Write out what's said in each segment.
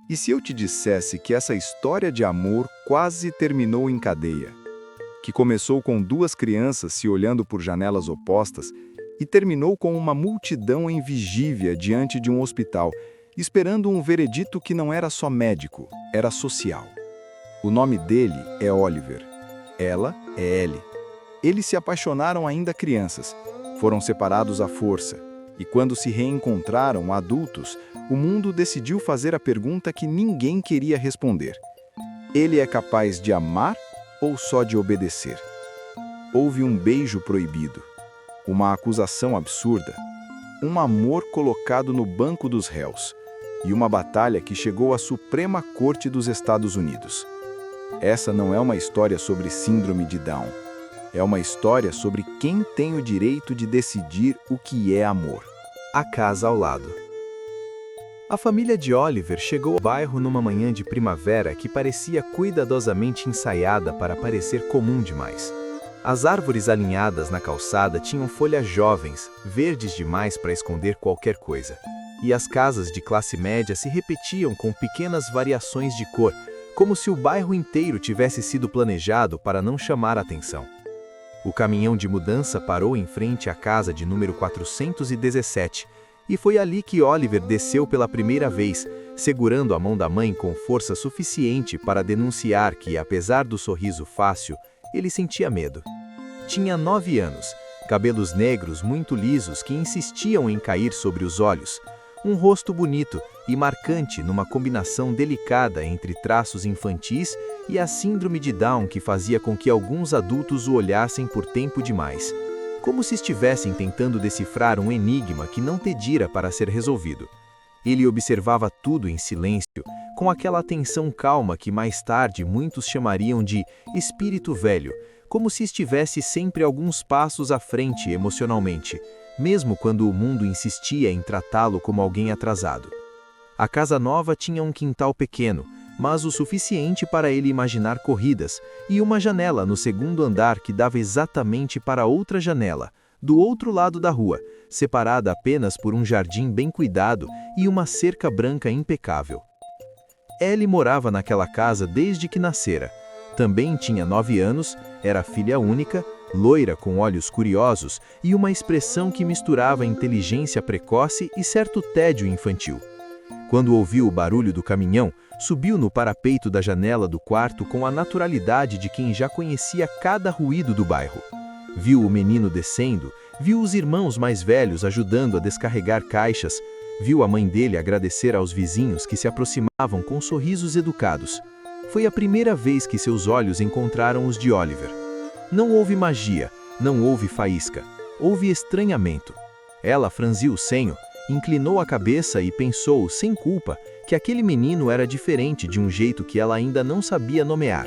E se eu te dissesse que essa história de amor quase terminou em cadeia? Que começou com duas crianças se olhando por janelas opostas e terminou com uma multidão em vigília diante de um hospital, esperando um veredito que não era só médico, era social. O nome dele é Oliver. Ela é Ellie. Eles se apaixonaram ainda crianças, foram separados à força, e quando se reencontraram adultos, o mundo decidiu fazer a pergunta que ninguém queria responder. Ele é capaz de amar ou só de obedecer? Houve um beijo proibido, uma acusação absurda, um amor colocado no banco dos réus e uma batalha que chegou à Suprema Corte dos Estados Unidos. Essa não é uma história sobre síndrome de Down. É uma história sobre quem tem o direito de decidir o que é amor. A casa ao lado. A família de Oliver chegou ao bairro numa manhã de primavera que parecia cuidadosamente ensaiada para parecer comum demais. As árvores alinhadas na calçada tinham folhas jovens, verdes demais para esconder qualquer coisa. E as casas de classe média se repetiam com pequenas variações de cor, como se o bairro inteiro tivesse sido planejado para não chamar a atenção. O caminhão de mudança parou em frente à casa de número 417, e foi ali que Oliver desceu pela primeira vez, segurando a mão da mãe com força suficiente para denunciar que, apesar do sorriso fácil, ele sentia medo. Tinha 9 anos, cabelos negros muito lisos que insistiam em cair sobre os olhos, um rosto bonito e marcante numa combinação delicada entre traços infantis e a síndrome de Down que fazia com que alguns adultos o olhassem por tempo demais, como se estivessem tentando decifrar um enigma que não pedira para ser resolvido. Ele observava tudo em silêncio, com aquela atenção calma que mais tarde muitos chamariam de espírito velho, como se estivesse sempre alguns passos à frente emocionalmente, mesmo quando o mundo insistia em tratá-lo como alguém atrasado. A casa nova tinha um quintal pequeno, mas o suficiente para ele imaginar corridas, e uma janela no segundo andar que dava exatamente para outra janela, do outro lado da rua, separada apenas por um jardim bem cuidado e uma cerca branca impecável. Ellie morava naquela casa desde que nascera. Também tinha 9 anos, era filha única, loira com olhos curiosos e uma expressão que misturava inteligência precoce e certo tédio infantil. Quando ouviu o barulho do caminhão, subiu no parapeito da janela do quarto com a naturalidade de quem já conhecia cada ruído do bairro. Viu o menino descendo, viu os irmãos mais velhos ajudando a descarregar caixas, viu a mãe dele agradecer aos vizinhos que se aproximavam com sorrisos educados. Foi a primeira vez que seus olhos encontraram os de Oliver. Não houve magia, não houve faísca, houve estranhamento. Ela franziu o senho, inclinou a cabeça e pensou, sem culpa, que aquele menino era diferente de um jeito que ela ainda não sabia nomear.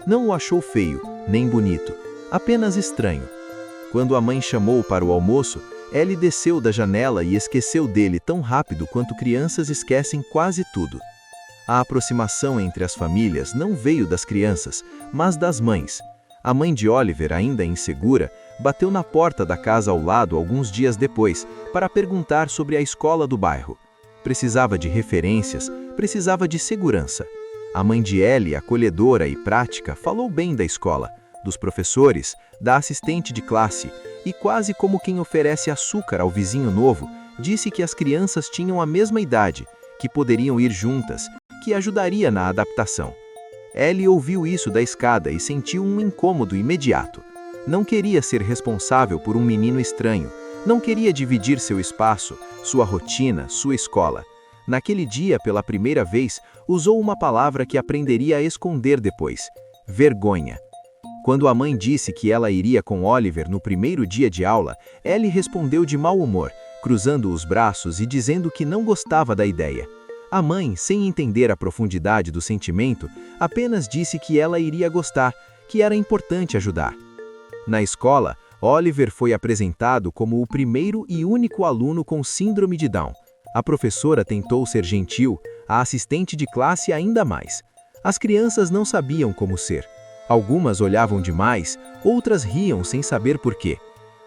Não o achou feio, nem bonito, apenas estranho. Quando a mãe chamou para o almoço, Ellie desceu da janela e esqueceu dele tão rápido quanto crianças esquecem quase tudo. A aproximação entre as famílias não veio das crianças, mas das mães. A mãe de Oliver, ainda insegura, bateu na porta da casa ao lado alguns dias depois para perguntar sobre a escola do bairro. Precisava de referências, precisava de segurança. A mãe de Ellie, acolhedora e prática, falou bem da escola, dos professores, da assistente de classe, e quase como quem oferece açúcar ao vizinho novo, disse que as crianças tinham a mesma idade, que poderiam ir juntas, que ajudaria na adaptação. Ellie ouviu isso da escada e sentiu um incômodo imediato. Não queria ser responsável por um menino estranho, não queria dividir seu espaço, sua rotina, sua escola. Naquele dia, pela primeira vez, usou uma palavra que aprenderia a esconder depois: vergonha. Quando a mãe disse que ela iria com Oliver no primeiro dia de aula, Ellie respondeu de mau humor, cruzando os braços e dizendo que não gostava da ideia. A mãe, sem entender a profundidade do sentimento, apenas disse que ela iria gostar, que era importante ajudar. Na escola, Oliver foi apresentado como o primeiro e único aluno com síndrome de Down. A professora tentou ser gentil, a assistente de classe ainda mais. As crianças não sabiam como ser. Algumas olhavam demais, outras riam sem saber por quê.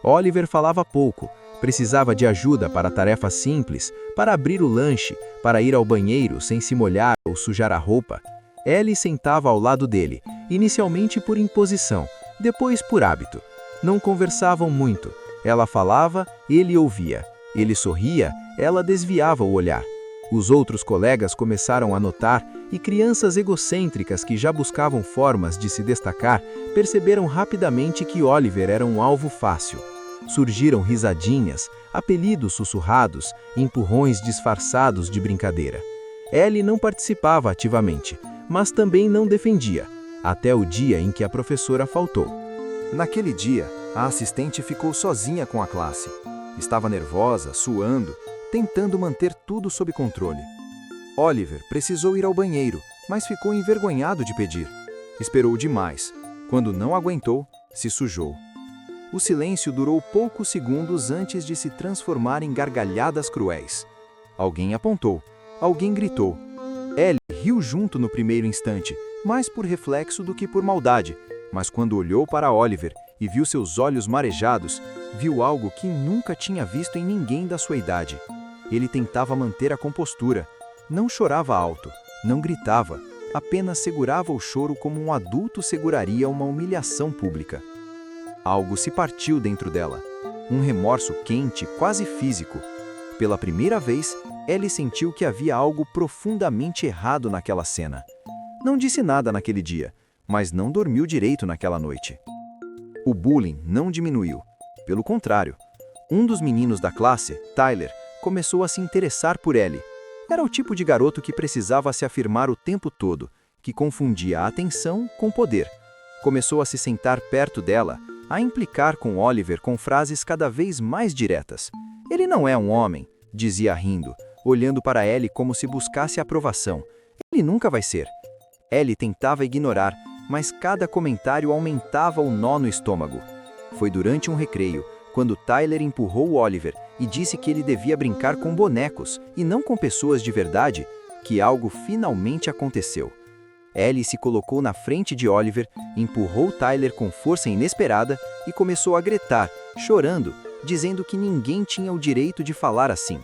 Oliver falava pouco, precisava de ajuda para tarefas simples, para abrir o lanche, para ir ao banheiro sem se molhar ou sujar a roupa. Ellie sentava ao lado dele, inicialmente por imposição, depois por hábito. Não conversavam muito. Ela falava, ele ouvia. Ele sorria, ela desviava o olhar. Os outros colegas começaram a notar e crianças egocêntricas que já buscavam formas de se destacar perceberam rapidamente que Oliver era um alvo fácil. Surgiram risadinhas, apelidos sussurrados, empurrões disfarçados de brincadeira. Ellie não participava ativamente, mas também não defendia, até o dia em que a professora faltou. Naquele dia, a assistente ficou sozinha com a classe. Estava nervosa, suando, tentando manter tudo sob controle. Oliver precisou ir ao banheiro, mas ficou envergonhado de pedir. Esperou demais. Quando não aguentou, se sujou. O silêncio durou poucos segundos antes de se transformar em gargalhadas cruéis. Alguém apontou, alguém gritou. Ellie riu junto no primeiro instante, mais por reflexo do que por maldade, mas quando olhou para Oliver e viu seus olhos marejados, viu algo que nunca tinha visto em ninguém da sua idade. Ele tentava manter a compostura. Não chorava alto, não gritava, apenas segurava o choro como um adulto seguraria uma humilhação pública. Algo se partiu dentro dela. Um remorso quente, quase físico. Pela primeira vez, Ellie sentiu que havia algo profundamente errado naquela cena. Não disse nada naquele dia, mas não dormiu direito naquela noite. O bullying não diminuiu. Pelo contrário, um dos meninos da classe, Tyler, começou a se interessar por Ellie. Era o tipo de garoto que precisava se afirmar o tempo todo, que confundia a atenção com poder. Começou a se sentar perto dela, a implicar com Oliver com frases cada vez mais diretas. Ele não é um homem, dizia rindo, olhando para Ellie como se buscasse aprovação. Ele nunca vai ser. Ellie tentava ignorar, mas cada comentário aumentava o nó no estômago. Foi durante um recreio, quando Tyler empurrou Oliver e disse que ele devia brincar com bonecos e não com pessoas de verdade, que algo finalmente aconteceu. Ellie se colocou na frente de Oliver, empurrou Tyler com força inesperada e começou a gritar, chorando, dizendo que ninguém tinha o direito de falar assim.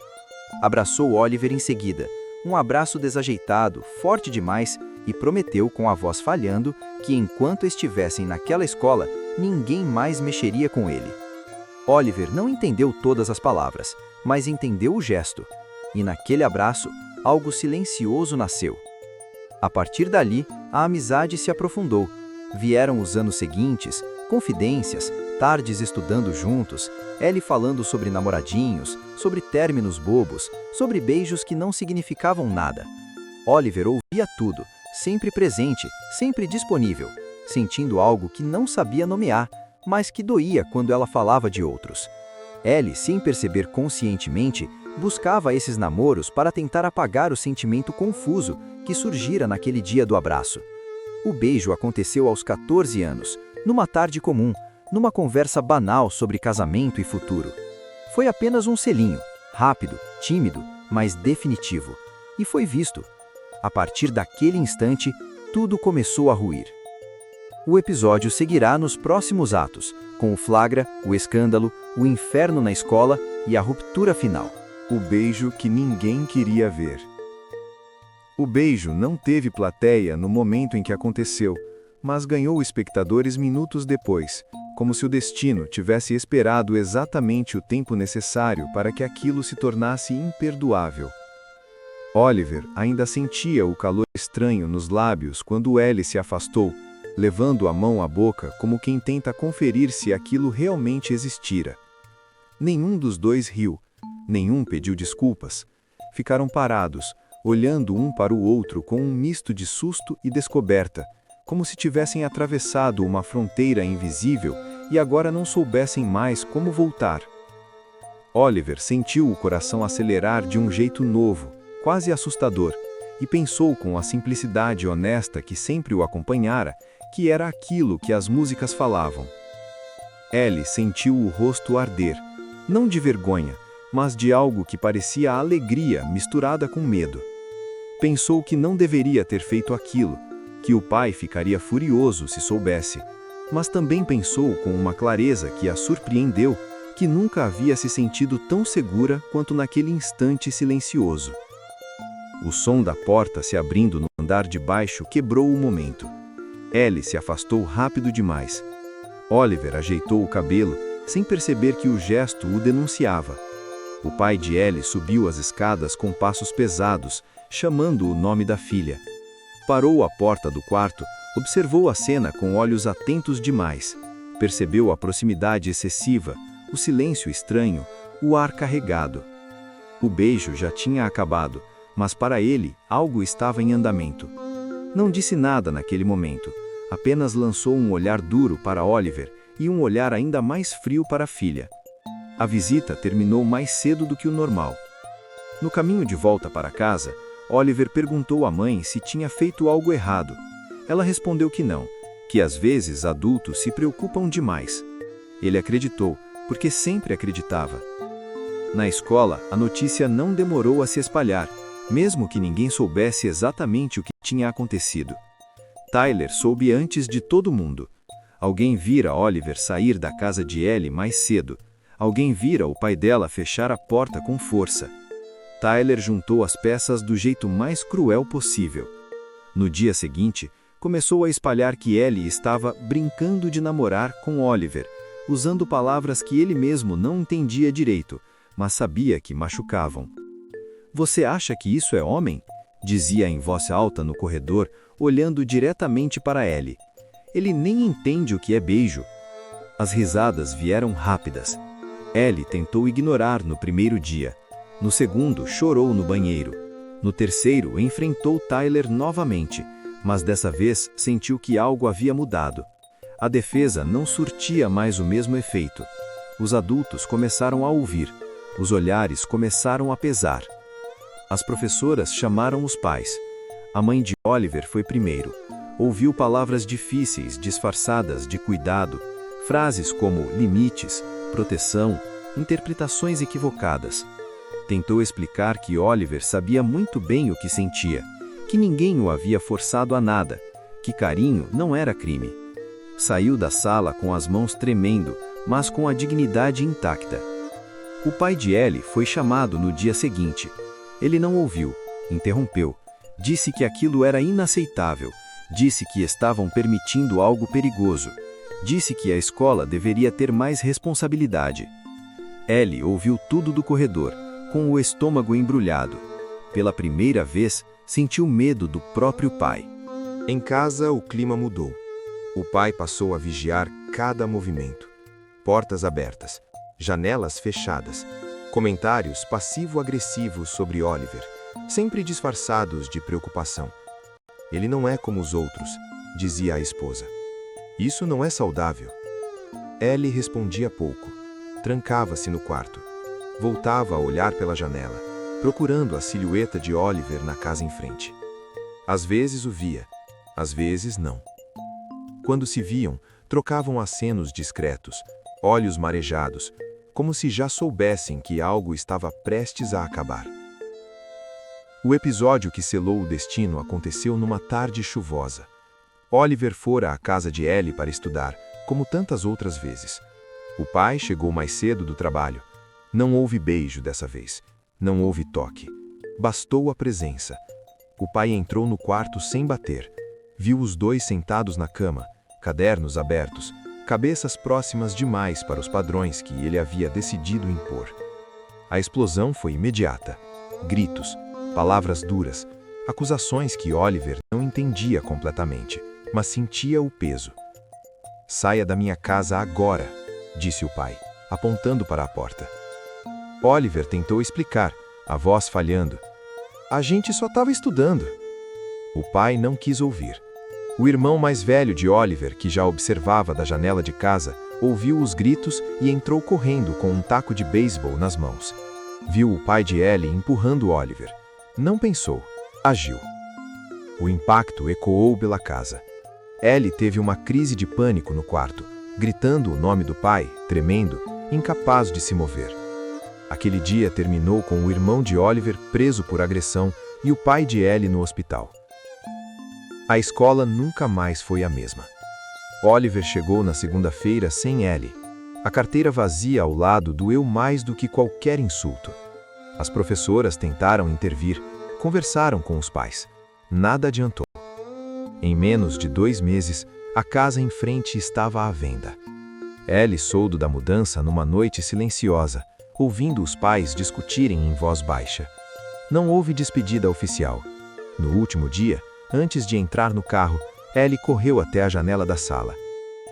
Abraçou Oliver em seguida, um abraço desajeitado, forte demais, e prometeu com a voz falhando que enquanto estivessem naquela escola, ninguém mais mexeria com ele. Oliver não entendeu todas as palavras, mas entendeu o gesto. E naquele abraço, algo silencioso nasceu. A partir dali, a amizade se aprofundou. Vieram os anos seguintes, confidências, tardes estudando juntos, Ellie falando sobre namoradinhos, sobre términos bobos, sobre beijos que não significavam nada. Oliver ouvia tudo, sempre presente, sempre disponível, sentindo algo que não sabia nomear, mas que doía quando ela falava de outros. Ellie, sem perceber conscientemente, buscava esses namoros para tentar apagar o sentimento confuso que surgira naquele dia do abraço. O beijo aconteceu aos 14 anos, numa tarde comum, numa conversa banal sobre casamento e futuro. Foi apenas um selinho, rápido, tímido, mas definitivo. E foi visto. A partir daquele instante, tudo começou a ruir. O episódio seguirá nos próximos atos, com o flagra, o escândalo, o inferno na escola e a ruptura final. O beijo que ninguém queria ver. O beijo não teve plateia no momento em que aconteceu, mas ganhou espectadores minutos depois, como se o destino tivesse esperado exatamente o tempo necessário para que aquilo se tornasse imperdoável. Oliver ainda sentia o calor estranho nos lábios quando Ellie se afastou, levando a mão à boca como quem tenta conferir se aquilo realmente existira. Nenhum dos dois riu, nenhum pediu desculpas. Ficaram parados, olhando um para o outro com um misto de susto e descoberta, como se tivessem atravessado uma fronteira invisível e agora não soubessem mais como voltar. Oliver sentiu o coração acelerar de um jeito novo, quase assustador, e pensou com a simplicidade honesta que sempre o acompanhara, que era aquilo que as músicas falavam. Ellie sentiu o rosto arder, não de vergonha, mas de algo que parecia alegria misturada com medo. Pensou que não deveria ter feito aquilo, que o pai ficaria furioso se soubesse, mas também pensou com uma clareza que a surpreendeu que nunca havia se sentido tão segura quanto naquele instante silencioso. O som da porta se abrindo no andar de baixo quebrou o momento. Ellie se afastou rápido demais. Oliver ajeitou o cabelo, sem perceber que o gesto o denunciava. O pai de Ellie subiu as escadas com passos pesados, chamando o nome da filha. Parou à porta do quarto, observou a cena com olhos atentos demais. Percebeu a proximidade excessiva, o silêncio estranho, o ar carregado. O beijo já tinha acabado, mas para ele algo estava em andamento. Não disse nada naquele momento, apenas lançou um olhar duro para Oliver e um olhar ainda mais frio para a filha. A visita terminou mais cedo do que o normal. No caminho de volta para casa, Oliver perguntou à mãe se tinha feito algo errado. Ela respondeu que não, que às vezes adultos se preocupam demais. Ele acreditou, porque sempre acreditava. Na escola, a notícia não demorou a se espalhar, mesmo que ninguém soubesse exatamente o que tinha acontecido. Tyler soube antes de todo mundo. Alguém vira Oliver sair da casa de Ellie mais cedo. Alguém vira o pai dela fechar a porta com força. Tyler juntou as peças do jeito mais cruel possível. No dia seguinte, começou a espalhar que Ellie estava brincando de namorar com Oliver, usando palavras que ele mesmo não entendia direito, mas sabia que machucavam. "Você acha que isso é homem?" dizia em voz alta no corredor, olhando diretamente para Ellie. "Ele nem entende o que é beijo." As risadas vieram rápidas. Ellie tentou ignorar no primeiro dia. No segundo, chorou no banheiro. No terceiro, enfrentou Tyler novamente, mas dessa vez sentiu que algo havia mudado. A defesa não surtia mais o mesmo efeito. Os adultos começaram a ouvir. Os olhares começaram a pesar. As professoras chamaram os pais. A mãe de Oliver foi primeiro. Ouviu palavras difíceis, disfarçadas de cuidado, frases como limites, proteção, interpretações equivocadas. Tentou explicar que Oliver sabia muito bem o que sentia, que ninguém o havia forçado a nada, que carinho não era crime. Saiu da sala com as mãos tremendo, mas com a dignidade intacta. O pai de Ellie foi chamado no dia seguinte. Ele não ouviu, interrompeu. Disse que aquilo era inaceitável. Disse que estavam permitindo algo perigoso. Disse que a escola deveria ter mais responsabilidade. Ellie ouviu tudo do corredor, com o estômago embrulhado. Pela primeira vez, sentiu medo do próprio pai. Em casa, o clima mudou. O pai passou a vigiar cada movimento. Portas abertas, janelas fechadas, comentários passivo-agressivos sobre Oliver, sempre disfarçados de preocupação. "Ele não é como os outros", dizia a esposa. "Isso não é saudável." Ellie respondia pouco. Trancava-se no quarto. Voltava a olhar pela janela, procurando a silhueta de Oliver na casa em frente. Às vezes o via, às vezes não. Quando se viam, trocavam acenos discretos, olhos marejados, como se já soubessem que algo estava prestes a acabar. O episódio que selou o destino aconteceu numa tarde chuvosa. Oliver fora à casa de Ellie para estudar, como tantas outras vezes. O pai chegou mais cedo do trabalho. Não houve beijo dessa vez. Não houve toque. Bastou a presença. O pai entrou no quarto sem bater. Viu os dois sentados na cama, cadernos abertos, cabeças próximas demais para os padrões que ele havia decidido impor. A explosão foi imediata. Gritos, palavras duras, acusações que Oliver não entendia completamente, mas sentia o peso. "Saia da minha casa agora", disse o pai, apontando para a porta. Oliver tentou explicar, a voz falhando. "A gente só estava estudando." O pai não quis ouvir. O irmão mais velho de Oliver, que já observava da janela de casa, ouviu os gritos e entrou correndo com um taco de beisebol nas mãos. Viu o pai de Ellie empurrando Oliver. Não pensou, agiu. O impacto ecoou pela casa. Ellie teve uma crise de pânico no quarto, gritando o nome do pai, tremendo, incapaz de se mover. Aquele dia terminou com o irmão de Oliver preso por agressão e o pai de Ellie no hospital. A escola nunca mais foi a mesma. Oliver chegou na segunda-feira sem Ellie. A carteira vazia ao lado doeu mais do que qualquer insulto. As professoras tentaram intervir, conversaram com os pais. Nada adiantou. Em menos de 2 meses, a casa em frente estava à venda. Ellie soube da mudança numa noite silenciosa, ouvindo os pais discutirem em voz baixa. Não houve despedida oficial. No último dia, antes de entrar no carro, Ellie correu até a janela da sala.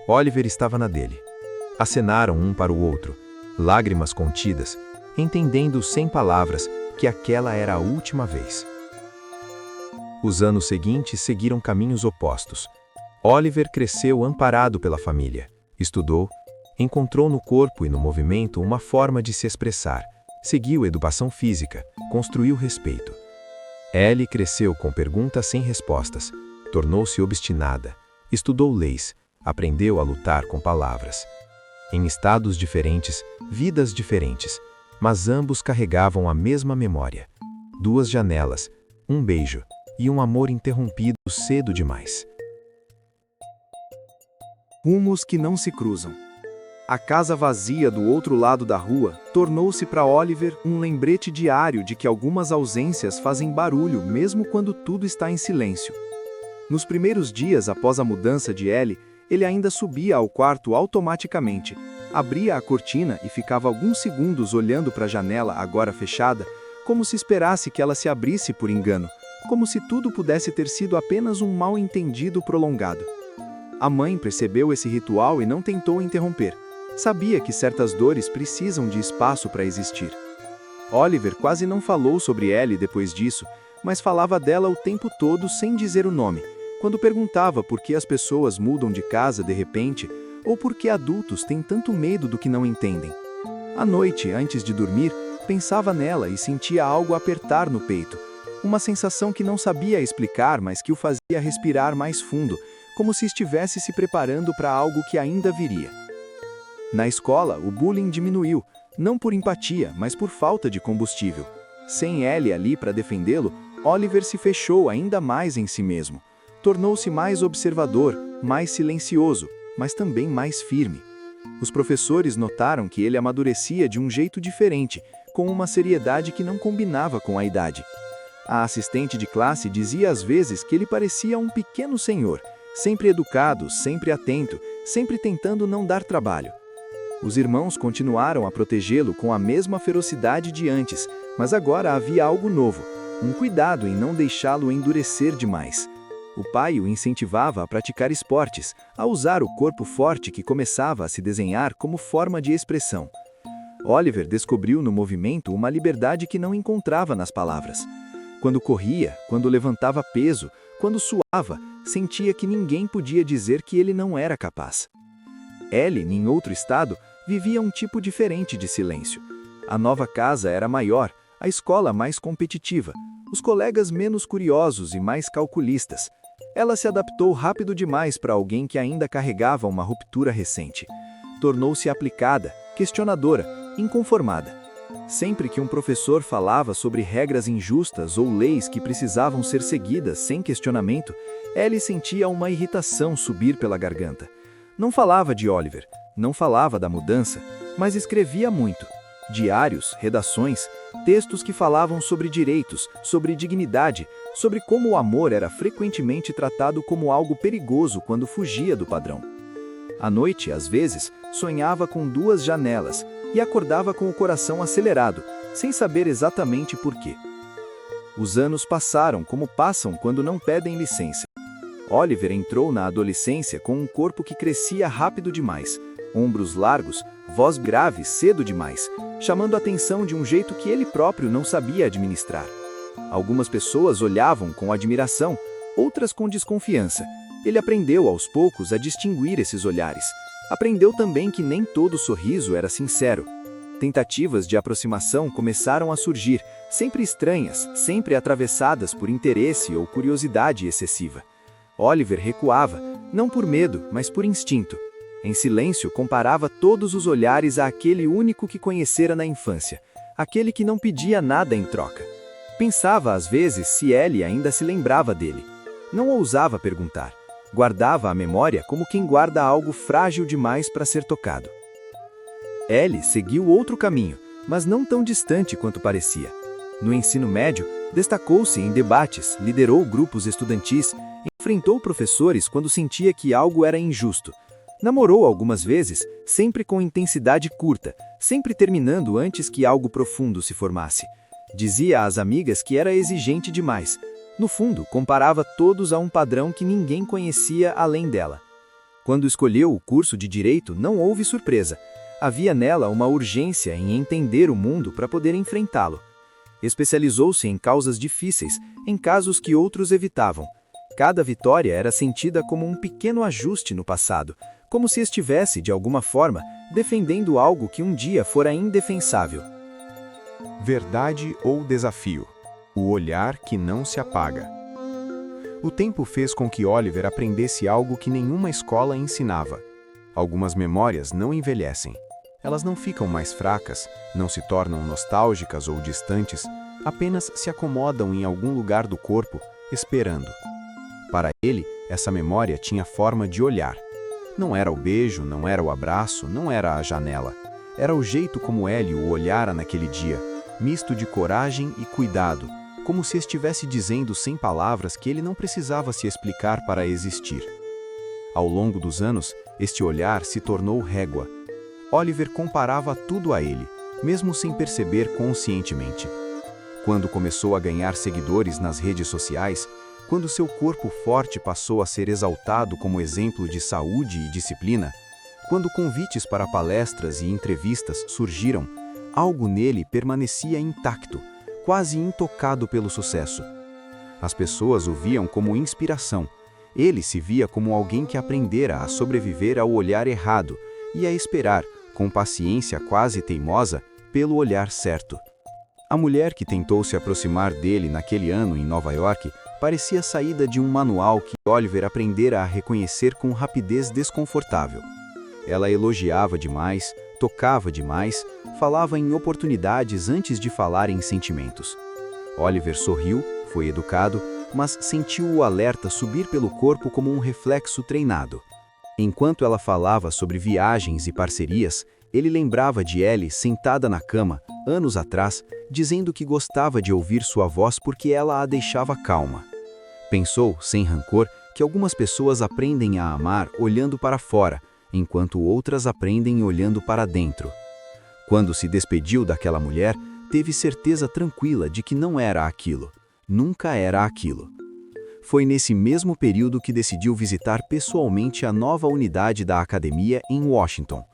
Oliver estava na dele. Acenaram um para o outro, lágrimas contidas, entendendo sem palavras que aquela era a última vez. Os anos seguintes seguiram caminhos opostos. Oliver cresceu amparado pela família, estudou, encontrou no corpo e no movimento uma forma de se expressar, seguiu educação física, construiu respeito. Ellie cresceu com perguntas sem respostas, tornou-se obstinada, estudou leis, aprendeu a lutar com palavras. Em estados diferentes, vidas diferentes, mas ambos carregavam a mesma memória. 2 janelas, um beijo e um amor interrompido cedo demais. Rumos que não se cruzam. A casa vazia do outro lado da rua tornou-se para Oliver um lembrete diário de que algumas ausências fazem barulho mesmo quando tudo está em silêncio. Nos primeiros dias após a mudança de Ellie, ele ainda subia ao quarto automaticamente, abria a cortina e ficava alguns segundos olhando para a janela agora fechada, como se esperasse que ela se abrisse por engano, como se tudo pudesse ter sido apenas um mal-entendido prolongado. A mãe percebeu esse ritual e não tentou interromper. Sabia que certas dores precisam de espaço para existir. Oliver quase não falou sobre Ellie depois disso, mas falava dela o tempo todo sem dizer o nome, quando perguntava por que as pessoas mudam de casa de repente, ou por que adultos têm tanto medo do que não entendem. À noite, antes de dormir, pensava nela e sentia algo apertar no peito, uma sensação que não sabia explicar, mas que o fazia respirar mais fundo, como se estivesse se preparando para algo que ainda viria. Na escola, o bullying diminuiu, não por empatia, mas por falta de combustível. Sem Ellie ali para defendê-lo, Oliver se fechou ainda mais em si mesmo. Tornou-se mais observador, mais silencioso, mas também mais firme. Os professores notaram que ele amadurecia de um jeito diferente, com uma seriedade que não combinava com a idade. A assistente de classe dizia às vezes que ele parecia um pequeno senhor, sempre educado, sempre atento, sempre tentando não dar trabalho. Os irmãos continuaram a protegê-lo com a mesma ferocidade de antes, mas agora havia algo novo, um cuidado em não deixá-lo endurecer demais. O pai o incentivava a praticar esportes, a usar o corpo forte que começava a se desenhar como forma de expressão. Oliver descobriu no movimento uma liberdade que não encontrava nas palavras. Quando corria, quando levantava peso, quando suava, sentia que ninguém podia dizer que ele não era capaz. Ellie, em outro estado, vivia um tipo diferente de silêncio. A nova casa era maior, a escola mais competitiva, os colegas menos curiosos e mais calculistas. Ela se adaptou rápido demais para alguém que ainda carregava uma ruptura recente. Tornou-se aplicada, questionadora, inconformada. Sempre que um professor falava sobre regras injustas ou leis que precisavam ser seguidas sem questionamento, Ellie sentia uma irritação subir pela garganta. Não falava de Oliver, não falava da mudança, mas escrevia muito. Diários, redações, textos que falavam sobre direitos, sobre dignidade, sobre como o amor era frequentemente tratado como algo perigoso quando fugia do padrão. À noite, às vezes, sonhava com 2 janelas e acordava com o coração acelerado, sem saber exatamente por quê. Os anos passaram como passam quando não pedem licença. Oliver entrou na adolescência com um corpo que crescia rápido demais, ombros largos, voz grave cedo demais, chamando a atenção de um jeito que ele próprio não sabia administrar. Algumas pessoas olhavam com admiração, outras com desconfiança. Ele aprendeu aos poucos a distinguir esses olhares. Aprendeu também que nem todo sorriso era sincero. Tentativas de aproximação começaram a surgir, sempre estranhas, sempre atravessadas por interesse ou curiosidade excessiva. Oliver recuava, não por medo, mas por instinto. Em silêncio, comparava todos os olhares àquele único que conhecera na infância, aquele que não pedia nada em troca. Pensava às vezes se Ellie ainda se lembrava dele. Não ousava perguntar. Guardava a memória como quem guarda algo frágil demais para ser tocado. Ellie seguiu outro caminho, mas não tão distante quanto parecia. No ensino médio, destacou-se em debates, liderou grupos estudantis, enfrentou professores quando sentia que algo era injusto. Namorou algumas vezes, sempre com intensidade curta, sempre terminando antes que algo profundo se formasse. Dizia às amigas que era exigente demais. No fundo, comparava todos a um padrão que ninguém conhecia além dela. Quando escolheu o curso de Direito, não houve surpresa. Havia nela uma urgência em entender o mundo para poder enfrentá-lo. Especializou-se em causas difíceis, em casos que outros evitavam. Cada vitória era sentida como um pequeno ajuste no passado, como se estivesse, de alguma forma, defendendo algo que um dia fora indefensável. Verdade ou desafio? O olhar que não se apaga. O tempo fez com que Oliver aprendesse algo que nenhuma escola ensinava. Algumas memórias não envelhecem. Elas não ficam mais fracas, não se tornam nostálgicas ou distantes, apenas se acomodam em algum lugar do corpo, esperando. Para ele, essa memória tinha forma de olhar. Não era o beijo, não era o abraço, não era a janela. Era o jeito como Ellie o olhara naquele dia, misto de coragem e cuidado, como se estivesse dizendo sem palavras que ele não precisava se explicar para existir. Ao longo dos anos, este olhar se tornou régua. Oliver comparava tudo a ele, mesmo sem perceber conscientemente. Quando começou a ganhar seguidores nas redes sociais, quando seu corpo forte passou a ser exaltado como exemplo de saúde e disciplina, quando convites para palestras e entrevistas surgiram, algo nele permanecia intacto, quase intocado pelo sucesso. As pessoas o viam como inspiração. Ele se via como alguém que aprendera a sobreviver ao olhar errado e a esperar, com paciência quase teimosa, pelo olhar certo. A mulher que tentou se aproximar dele naquele ano em Nova York parecia saída de um manual que Oliver aprendera a reconhecer com rapidez desconfortável. Ela elogiava demais, tocava demais, falava em oportunidades antes de falar em sentimentos. Oliver sorriu, foi educado, mas sentiu o alerta subir pelo corpo como um reflexo treinado. Enquanto ela falava sobre viagens e parcerias, ele lembrava de Ellie sentada na cama, anos atrás, dizendo que gostava de ouvir sua voz porque ela a deixava calma. Pensou, sem rancor, que algumas pessoas aprendem a amar olhando para fora, enquanto outras aprendem olhando para dentro. Quando se despediu daquela mulher, teve certeza tranquila de que não era aquilo. Nunca era aquilo. Foi nesse mesmo período que decidiu visitar pessoalmente a nova unidade da academia em Washington.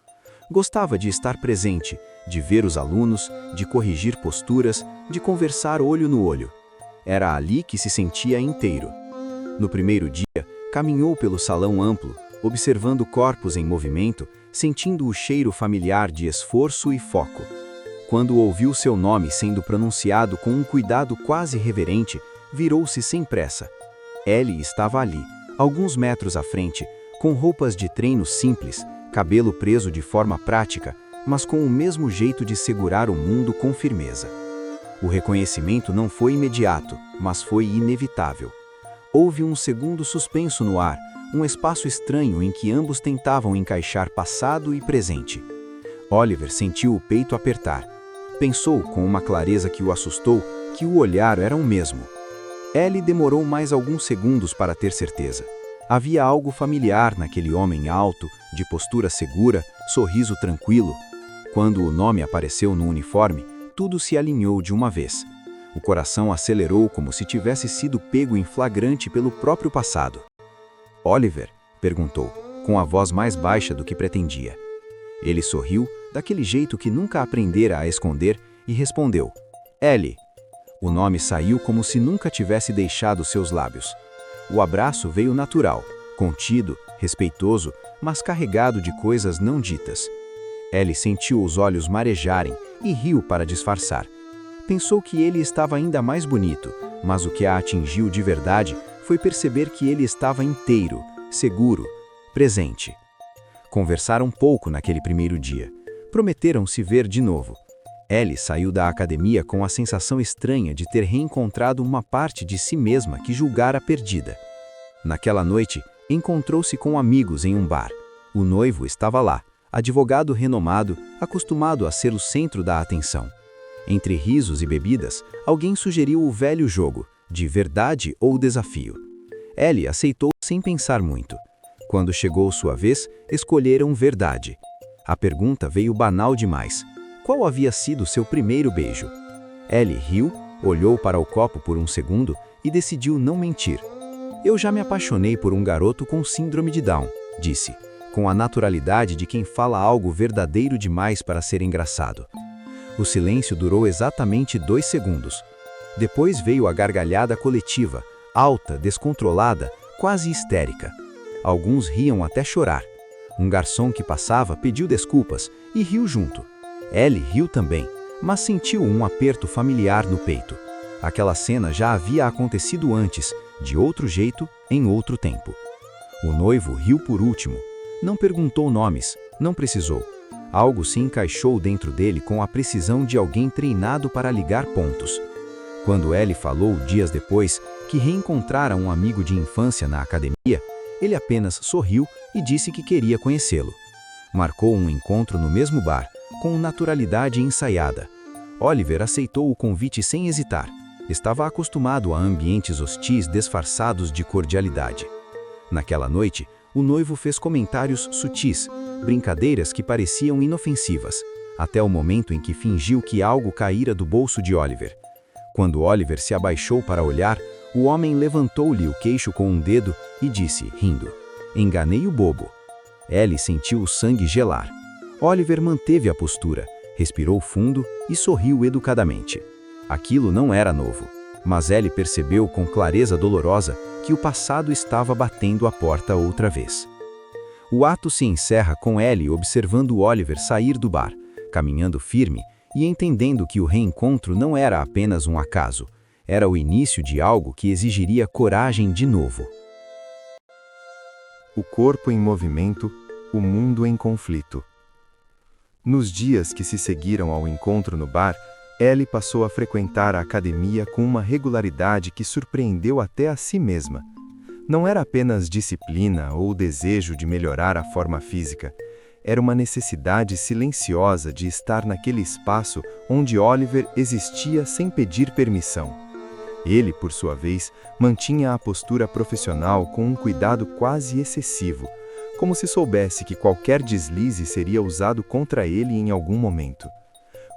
Gostava de estar presente, de ver os alunos, de corrigir posturas, de conversar olho no olho. Era ali que se sentia inteiro. No primeiro dia, caminhou pelo salão amplo, observando corpos em movimento, sentindo o cheiro familiar de esforço e foco. Quando ouviu seu nome sendo pronunciado com um cuidado quase reverente, virou-se sem pressa. Ellie estava ali, alguns metros à frente, com roupas de treino simples, cabelo preso de forma prática, mas com o mesmo jeito de segurar o mundo com firmeza. O reconhecimento não foi imediato, mas foi inevitável. Houve um segundo suspenso no ar, um espaço estranho em que ambos tentavam encaixar passado e presente. Oliver sentiu o peito apertar. Pensou, com uma clareza que o assustou, que o olhar era o mesmo. Ellie demorou mais alguns segundos para ter certeza. Havia algo familiar naquele homem alto, de postura segura, sorriso tranquilo. Quando o nome apareceu no uniforme, tudo se alinhou de uma vez. O coração acelerou como se tivesse sido pego em flagrante pelo próprio passado. Oliver? Perguntou, com a voz mais baixa do que pretendia. Ele sorriu, daquele jeito que nunca aprendera a esconder, e respondeu: Ellie. O nome saiu como se nunca tivesse deixado seus lábios. O abraço veio natural, contido, respeitoso, mas carregado de coisas não ditas. Ellie sentiu os olhos marejarem e riu para disfarçar. Pensou que ele estava ainda mais bonito, mas o que a atingiu de verdade foi perceber que ele estava inteiro, seguro, presente. Conversaram pouco naquele primeiro dia. Prometeram se ver de novo. Ellie saiu da academia com a sensação estranha de ter reencontrado uma parte de si mesma que julgara perdida. Naquela noite, encontrou-se com amigos em um bar. O noivo estava lá, advogado renomado, acostumado a ser o centro da atenção. Entre risos e bebidas, alguém sugeriu o velho jogo, de verdade ou desafio. Ellie aceitou sem pensar muito. Quando chegou sua vez, escolheram verdade. A pergunta veio banal demais. Qual havia sido seu primeiro beijo? Ellie riu, olhou para o copo por um segundo e decidiu não mentir. Eu já me apaixonei por um garoto com síndrome de Down, disse, com a naturalidade de quem fala algo verdadeiro demais para ser engraçado. O silêncio durou exatamente 2 segundos. Depois veio a gargalhada coletiva, alta, descontrolada, quase histérica. Alguns riam até chorar. Um garçom que passava pediu desculpas e riu junto. Ellie riu também, mas sentiu um aperto familiar no peito. Aquela cena já havia acontecido antes, de outro jeito, em outro tempo. O noivo riu por último. Não perguntou nomes, não precisou. Algo se encaixou dentro dele com a precisão de alguém treinado para ligar pontos. Quando Ellie falou, dias depois, que reencontrara um amigo de infância na academia, ele apenas sorriu e disse que queria conhecê-lo. Marcou um encontro no mesmo bar, com naturalidade ensaiada. Oliver aceitou o convite sem hesitar. Estava acostumado a ambientes hostis disfarçados de cordialidade. Naquela noite, o noivo fez comentários sutis, brincadeiras que pareciam inofensivas, até o momento em que fingiu que algo caíra do bolso de Oliver. Quando Oliver se abaixou para olhar, o homem levantou-lhe o queixo com um dedo e disse, rindo, "Enganei o bobo." Ellie sentiu o sangue gelar. Oliver manteve a postura, respirou fundo e sorriu educadamente. Aquilo não era novo, mas Ellie percebeu com clareza dolorosa que o passado estava batendo a porta outra vez. O ato se encerra com Ellie observando Oliver sair do bar, caminhando firme e entendendo que o reencontro não era apenas um acaso, era o início de algo que exigiria coragem de novo. O corpo em movimento, o mundo em conflito. Nos dias que se seguiram ao encontro no bar, Ellie passou a frequentar a academia com uma regularidade que surpreendeu até a si mesma. Não era apenas disciplina ou desejo de melhorar a forma física. Era uma necessidade silenciosa de estar naquele espaço onde Oliver existia sem pedir permissão. Ele, por sua vez, mantinha a postura profissional com um cuidado quase excessivo, como se soubesse que qualquer deslize seria usado contra ele em algum momento.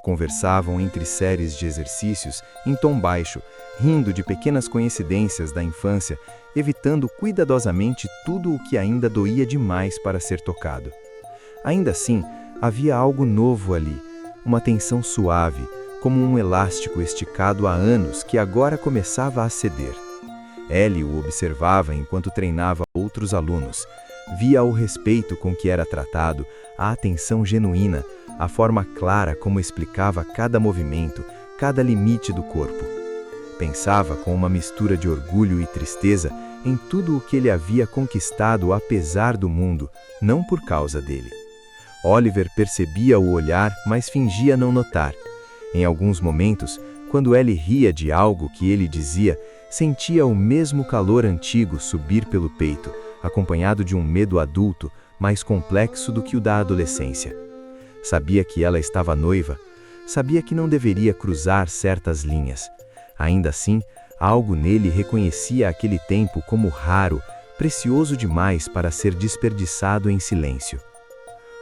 Conversavam entre séries de exercícios em tom baixo, rindo de pequenas coincidências da infância, evitando cuidadosamente tudo o que ainda doía demais para ser tocado. Ainda assim, havia algo novo ali, uma tensão suave, como um elástico esticado há anos que agora começava a ceder. Ellie o observava enquanto treinava outros alunos. Via o respeito com que era tratado, a atenção genuína, a forma clara como explicava cada movimento, cada limite do corpo. Pensava com uma mistura de orgulho e tristeza em tudo o que ele havia conquistado apesar do mundo, não por causa dele. Oliver percebia o olhar, mas fingia não notar. Em alguns momentos, quando Ellie ria de algo que ele dizia, sentia o mesmo calor antigo subir pelo peito, acompanhado de um medo adulto, mais complexo do que o da adolescência. Sabia que ela estava noiva, sabia que não deveria cruzar certas linhas. Ainda assim, algo nele reconhecia aquele tempo como raro, precioso demais para ser desperdiçado em silêncio.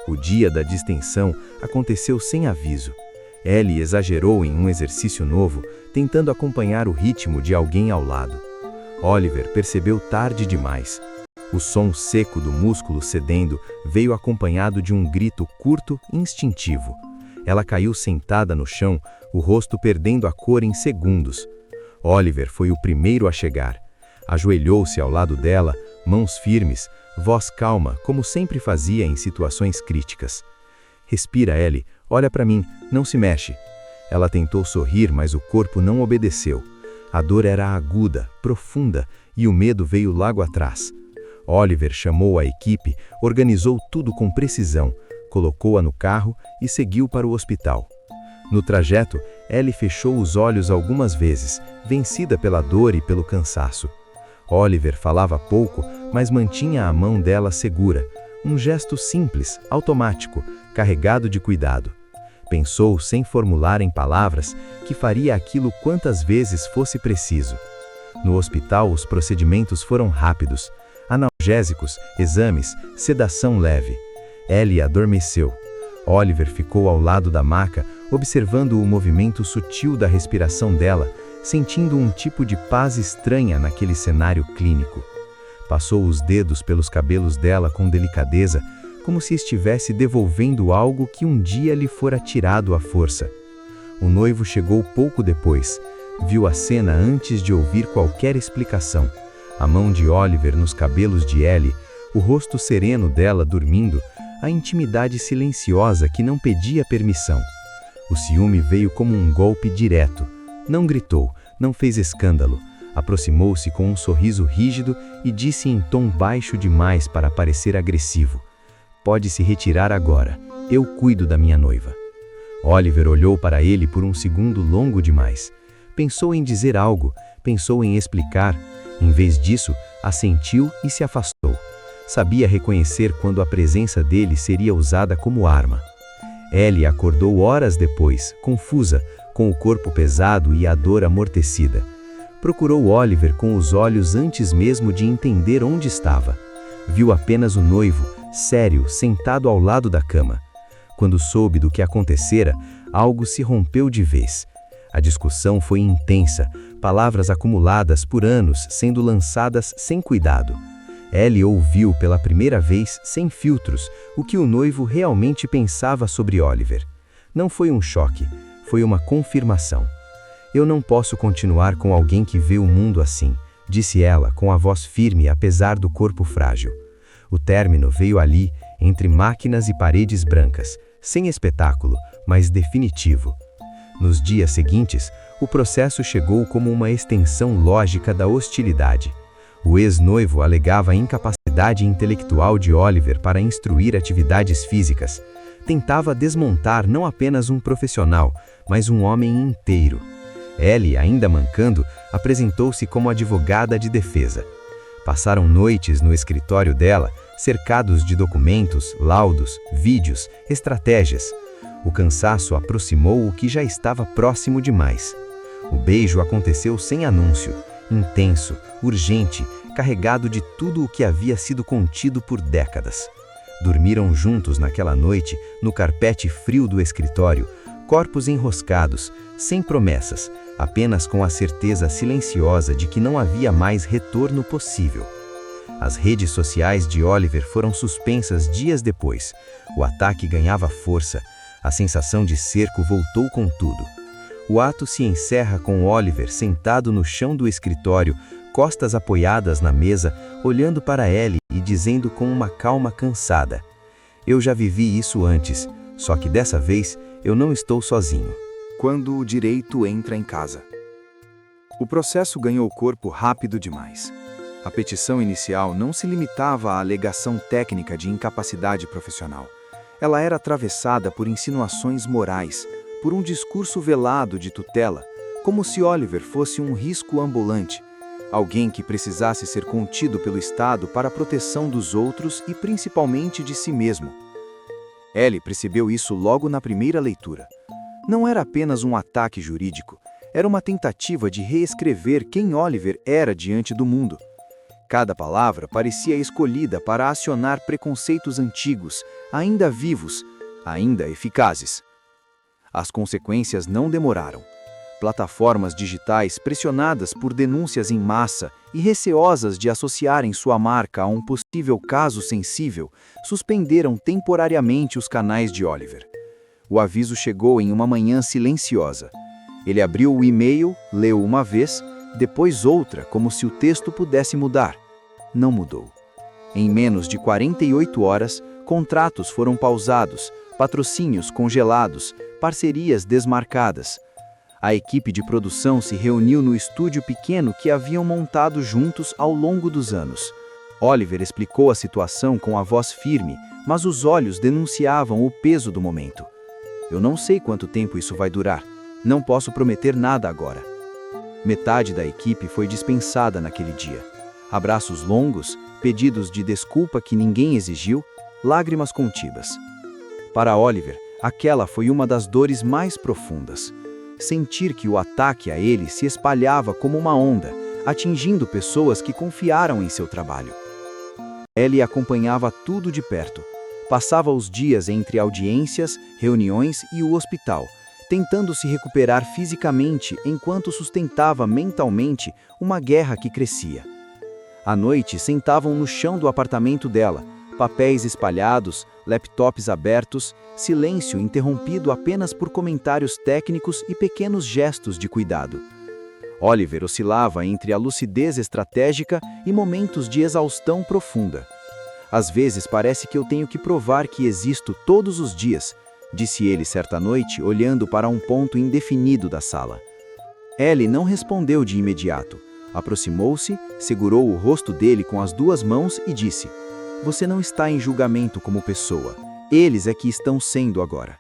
O dia da distensão aconteceu sem aviso. Ellie exagerou em um exercício novo, tentando acompanhar o ritmo de alguém ao lado. Oliver percebeu tarde demais. O som seco do músculo cedendo veio acompanhado de um grito curto e instintivo. Ela caiu sentada no chão, o rosto perdendo a cor em segundos. Oliver foi o primeiro a chegar. Ajoelhou-se ao lado dela, mãos firmes, voz calma, como sempre fazia em situações críticas. "Respira, Ellie. Olha para mim. Não se mexe." Ela tentou sorrir, mas o corpo não obedeceu. A dor era aguda, profunda, e o medo veio logo atrás. Oliver chamou a equipe, organizou tudo com precisão, colocou-a no carro e seguiu para o hospital. No trajeto, Ellie fechou os olhos algumas vezes, vencida pela dor e pelo cansaço. Oliver falava pouco, mas mantinha a mão dela segura, um gesto simples, automático, carregado de cuidado. Pensou, sem formular em palavras, que faria aquilo quantas vezes fosse preciso. No hospital, os procedimentos foram rápidos. Analgésicos, exames, sedação leve. Ellie adormeceu. Oliver ficou ao lado da maca, observando o movimento sutil da respiração dela, sentindo um tipo de paz estranha naquele cenário clínico. Passou os dedos pelos cabelos dela com delicadeza, como se estivesse devolvendo algo que um dia lhe fora tirado à força. O noivo chegou pouco depois. Viu a cena antes de ouvir qualquer explicação. A mão de Oliver nos cabelos de Ellie, o rosto sereno dela dormindo, a intimidade silenciosa que não pedia permissão. O ciúme veio como um golpe direto. Não gritou, não fez escândalo. Aproximou-se com um sorriso rígido e disse em tom baixo demais para parecer agressivo: "Pode se retirar agora. Eu cuido da minha noiva." Oliver olhou para ele por um segundo longo demais. Pensou em dizer algo, pensou em explicar. Em vez disso, assentiu e se afastou. Sabia reconhecer quando a presença dele seria usada como arma. Ellie acordou horas depois, confusa, com o corpo pesado e a dor amortecida. Procurou Oliver com os olhos antes mesmo de entender onde estava. Viu apenas o noivo, sério, sentado ao lado da cama. Quando soube do que acontecera, algo se rompeu de vez. A discussão foi intensa, palavras acumuladas por anos sendo lançadas sem cuidado. Ellie ouviu pela primeira vez, sem filtros, o que o noivo realmente pensava sobre Oliver. Não foi um choque, foi uma confirmação. "Eu não posso continuar com alguém que vê o mundo assim", disse ela com a voz firme apesar do corpo frágil. O término veio ali, entre máquinas e paredes brancas, sem espetáculo, mas definitivo. Nos dias seguintes, o processo chegou como uma extensão lógica da hostilidade. O ex-noivo alegava a incapacidade intelectual de Oliver para instruir atividades físicas. Tentava desmontar não apenas um profissional, mas um homem inteiro. Ellie, ainda mancando, apresentou-se como advogada de defesa. Passaram noites no escritório dela, cercados de documentos, laudos, vídeos, estratégias. O cansaço aproximou o que já estava próximo demais. O beijo aconteceu sem anúncio, intenso, urgente, carregado de tudo o que havia sido contido por décadas. Dormiram juntos naquela noite, no carpete frio do escritório, corpos enroscados, sem promessas, apenas com a certeza silenciosa de que não havia mais retorno possível. As redes sociais de Oliver foram suspensas dias depois. O ataque ganhava força. A sensação de cerco voltou com tudo. O ato se encerra com Oliver sentado no chão do escritório, costas apoiadas na mesa, olhando para Ellie e dizendo com uma calma cansada: "Eu já vivi isso antes, só que dessa vez eu não estou sozinho." Quando o direito entra em casa. O processo ganhou corpo rápido demais. A petição inicial não se limitava à alegação técnica de incapacidade profissional. Ela era atravessada por insinuações morais, por um discurso velado de tutela, como se Oliver fosse um risco ambulante, alguém que precisasse ser contido pelo Estado para a proteção dos outros e principalmente de si mesmo. Ellie percebeu isso logo na primeira leitura. Não era apenas um ataque jurídico, era uma tentativa de reescrever quem Oliver era diante do mundo. Cada palavra parecia escolhida para acionar preconceitos antigos, ainda vivos, ainda eficazes. As consequências não demoraram. Plataformas digitais pressionadas por denúncias em massa e receosas de associarem sua marca a um possível caso sensível, suspenderam temporariamente os canais de Oliver. O aviso chegou em uma manhã silenciosa. Ele abriu o e-mail, leu uma vez, depois outra, como se o texto pudesse mudar. Não mudou. Em menos de 48 horas, contratos foram pausados, patrocínios congelados, parcerias desmarcadas. A equipe de produção se reuniu no estúdio pequeno que haviam montado juntos ao longo dos anos. Oliver explicou a situação com a voz firme, mas os olhos denunciavam o peso do momento. "Eu não sei quanto tempo isso vai durar. Não posso prometer nada agora." Metade da equipe foi dispensada naquele dia. Abraços longos, pedidos de desculpa que ninguém exigiu, lágrimas contidas. Para Oliver, aquela foi uma das dores mais profundas. Sentir que o ataque a ele se espalhava como uma onda, atingindo pessoas que confiaram em seu trabalho. Ellie acompanhava tudo de perto. Passava os dias entre audiências, reuniões e o hospital, tentando se recuperar fisicamente enquanto sustentava mentalmente uma guerra que crescia. À noite, sentavam no chão do apartamento dela, papéis espalhados, laptops abertos, silêncio interrompido apenas por comentários técnicos e pequenos gestos de cuidado. Oliver oscilava entre a lucidez estratégica e momentos de exaustão profunda. Às vezes parece que eu tenho que provar que existo todos os dias, disse ele certa noite, olhando para um ponto indefinido da sala. Ellie não respondeu de imediato. Aproximou-se, segurou o rosto dele com as duas mãos e disse: "Você não está em julgamento como pessoa. Eles é que estão sendo agora."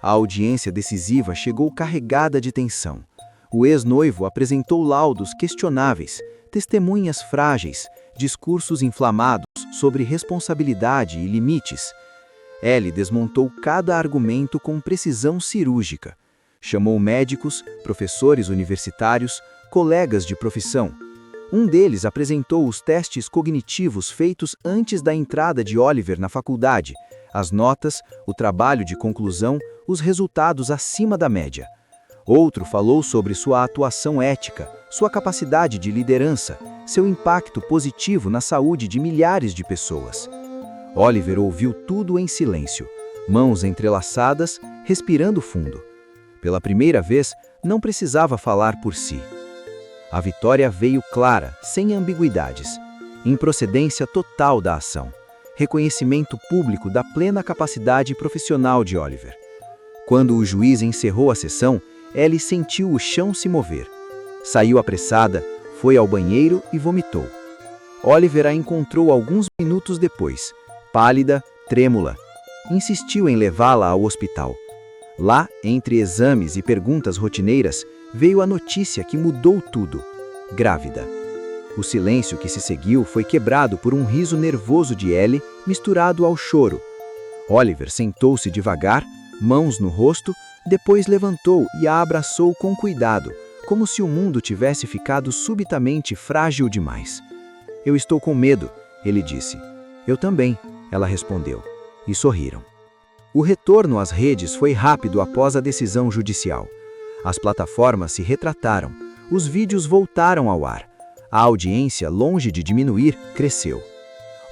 A audiência decisiva chegou carregada de tensão. O ex-noivo apresentou laudos questionáveis, testemunhas frágeis, discursos inflamados sobre responsabilidade e limites. Ellie desmontou cada argumento com precisão cirúrgica. Chamou médicos, professores universitários, colegas de profissão. Um deles apresentou os testes cognitivos feitos antes da entrada de Oliver na faculdade, as notas, o trabalho de conclusão, os resultados acima da média. Outro falou sobre sua atuação ética, sua capacidade de liderança, seu impacto positivo na saúde de milhares de pessoas. Oliver ouviu tudo em silêncio, mãos entrelaçadas, respirando fundo. Pela primeira vez, não precisava falar por si. A vitória veio clara, sem ambiguidades, improcedência total da ação, reconhecimento público da plena capacidade profissional de Oliver. Quando o juiz encerrou a sessão, Ellie sentiu o chão se mover. Saiu apressada, foi ao banheiro e vomitou. Oliver a encontrou alguns minutos depois, pálida, trêmula. Insistiu em levá-la ao hospital. Lá, entre exames e perguntas rotineiras, veio a notícia que mudou tudo: grávida. O silêncio que se seguiu foi quebrado por um riso nervoso de Ellie misturado ao choro. Oliver sentou-se devagar, mãos no rosto, depois levantou e a abraçou com cuidado, como se o mundo tivesse ficado subitamente frágil demais. "Eu estou com medo", ele disse. "Eu também", ela respondeu, e sorriram. O retorno às redes foi rápido após a decisão judicial. As plataformas se retrataram, os vídeos voltaram ao ar. A audiência, longe de diminuir, cresceu.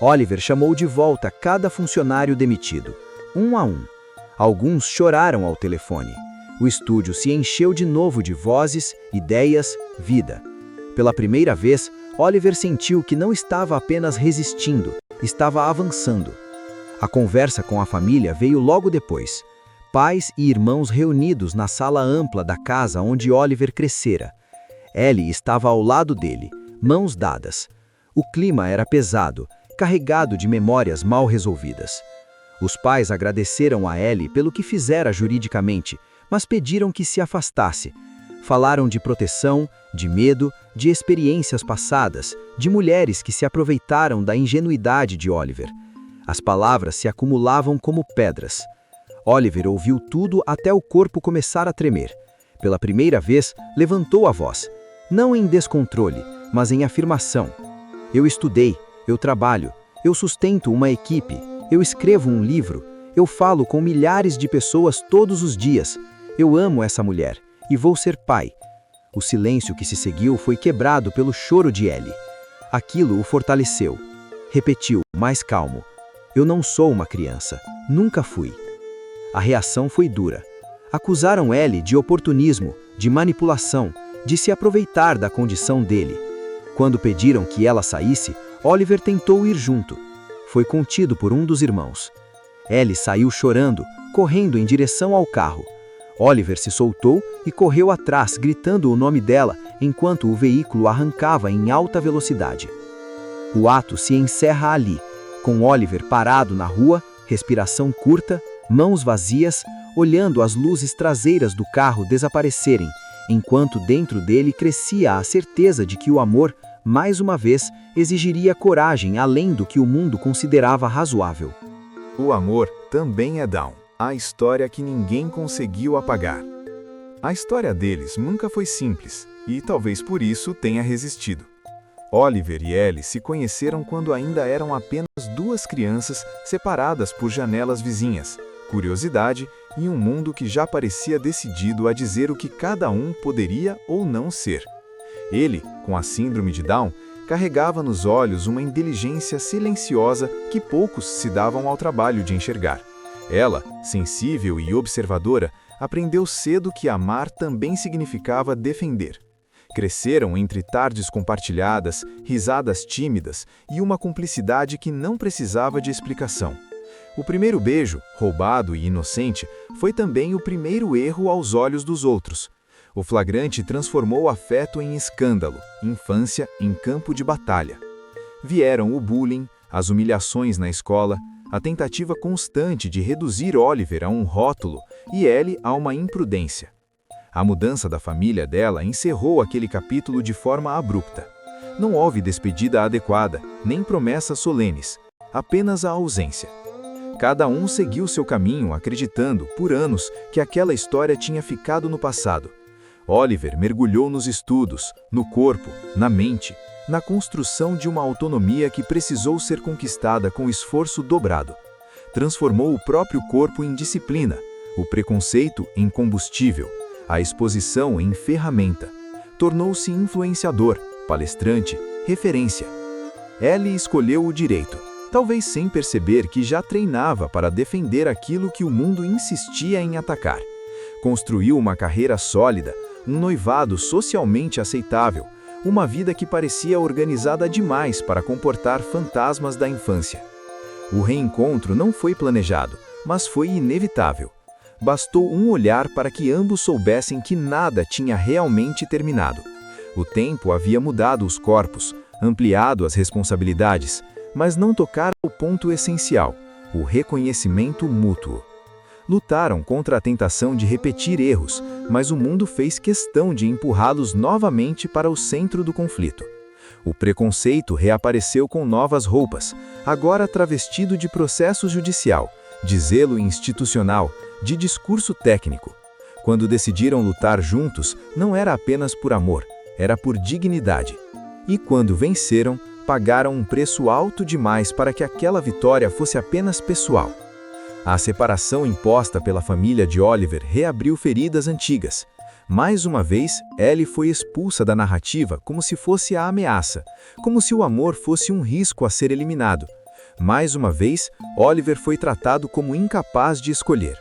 Oliver chamou de volta cada funcionário demitido, um a um. Alguns choraram ao telefone. O estúdio se encheu de novo de vozes, ideias, vida. Pela primeira vez, Oliver sentiu que não estava apenas resistindo, estava avançando. A conversa com a família veio logo depois. Pais e irmãos reunidos na sala ampla da casa onde Oliver crescera. Ellie estava ao lado dele, mãos dadas. O clima era pesado, carregado de memórias mal resolvidas. Os pais agradeceram a Ellie pelo que fizera juridicamente, mas pediram que se afastasse. Falaram de proteção, de medo, de experiências passadas, de mulheres que se aproveitaram da ingenuidade de Oliver. As palavras se acumulavam como pedras. Oliver ouviu tudo até o corpo começar a tremer. Pela primeira vez, levantou a voz, não em descontrole, mas em afirmação. "Eu estudei, eu trabalho, eu sustento uma equipe, eu escrevo um livro, eu falo com milhares de pessoas todos os dias. Eu amo essa mulher e vou ser pai." O silêncio que se seguiu foi quebrado pelo choro de Ellie. Aquilo o fortaleceu. Repetiu, mais calmo: "Eu não sou uma criança, nunca fui." A reação foi dura. Acusaram Ellie de oportunismo, de manipulação, de se aproveitar da condição dele. Quando pediram que ela saísse, Oliver tentou ir junto. Foi contido por um dos irmãos. Ellie saiu chorando, correndo em direção ao carro. Oliver se soltou e correu atrás, gritando o nome dela, enquanto o veículo arrancava em alta velocidade. O ato se encerra ali, com Oliver parado na rua, respiração curta, mãos vazias, olhando as luzes traseiras do carro desaparecerem, enquanto dentro dele crescia a certeza de que o amor mais uma vez, exigiria coragem além do que o mundo considerava razoável. O amor também é Down, a história que ninguém conseguiu apagar. A história deles nunca foi simples, e talvez por isso tenha resistido. Oliver e Ellie se conheceram quando ainda eram apenas duas crianças separadas por janelas vizinhas, curiosidade e um mundo que já parecia decidido a dizer o que cada um poderia ou não ser. Ele, com a síndrome de Down, carregava nos olhos uma inteligência silenciosa que poucos se davam ao trabalho de enxergar. Ela, sensível e observadora, aprendeu cedo que amar também significava defender. Cresceram entre tardes compartilhadas, risadas tímidas e uma cumplicidade que não precisava de explicação. O primeiro beijo, roubado e inocente, foi também o primeiro erro aos olhos dos outros. O flagrante transformou o afeto em escândalo, infância em campo de batalha. Vieram o bullying, as humilhações na escola, a tentativa constante de reduzir Oliver a um rótulo e Ellie a uma imprudência. A mudança da família dela encerrou aquele capítulo de forma abrupta. Não houve despedida adequada, nem promessas solenes, apenas a ausência. Cada um seguiu seu caminho acreditando, por anos, que aquela história tinha ficado no passado. Oliver mergulhou nos estudos, no corpo, na mente, na construção de uma autonomia que precisou ser conquistada com esforço dobrado. Transformou o próprio corpo em disciplina, o preconceito em combustível, a exposição em ferramenta. Tornou-se influenciador, palestrante, referência. Ellie escolheu o direito, talvez sem perceber que já treinava para defender aquilo que o mundo insistia em atacar. Construiu uma carreira sólida, um noivado socialmente aceitável, uma vida que parecia organizada demais para comportar fantasmas da infância. O reencontro não foi planejado, mas foi inevitável. Bastou um olhar para que ambos soubessem que nada tinha realmente terminado. O tempo havia mudado os corpos, ampliado as responsabilidades, mas não tocara o ponto essencial, o reconhecimento mútuo. Lutaram contra a tentação de repetir erros, mas o mundo fez questão de empurrá-los novamente para o centro do conflito. O preconceito reapareceu com novas roupas, agora travestido de processo judicial, de zelo institucional, de discurso técnico. Quando decidiram lutar juntos, não era apenas por amor, era por dignidade. E quando venceram, pagaram um preço alto demais para que aquela vitória fosse apenas pessoal. A separação imposta pela família de Oliver reabriu feridas antigas. Mais uma vez, Ellie foi expulsa da narrativa como se fosse a ameaça, como se o amor fosse um risco a ser eliminado. Mais uma vez, Oliver foi tratado como incapaz de escolher.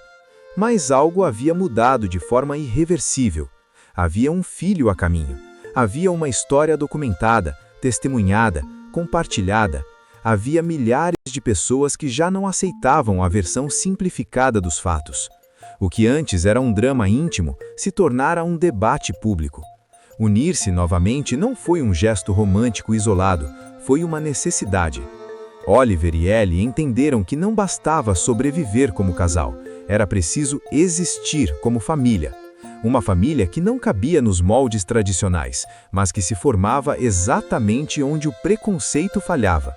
Mas algo havia mudado de forma irreversível. Havia um filho a caminho. Havia uma história documentada, testemunhada, compartilhada. Havia milhares de pessoas que já não aceitavam a versão simplificada dos fatos. O que antes era um drama íntimo se tornara um debate público. Unir-se novamente não foi um gesto romântico isolado, foi uma necessidade. Oliver e Ellie entenderam que não bastava sobreviver como casal, era preciso existir como família. Uma família que não cabia nos moldes tradicionais, mas que se formava exatamente onde o preconceito falhava.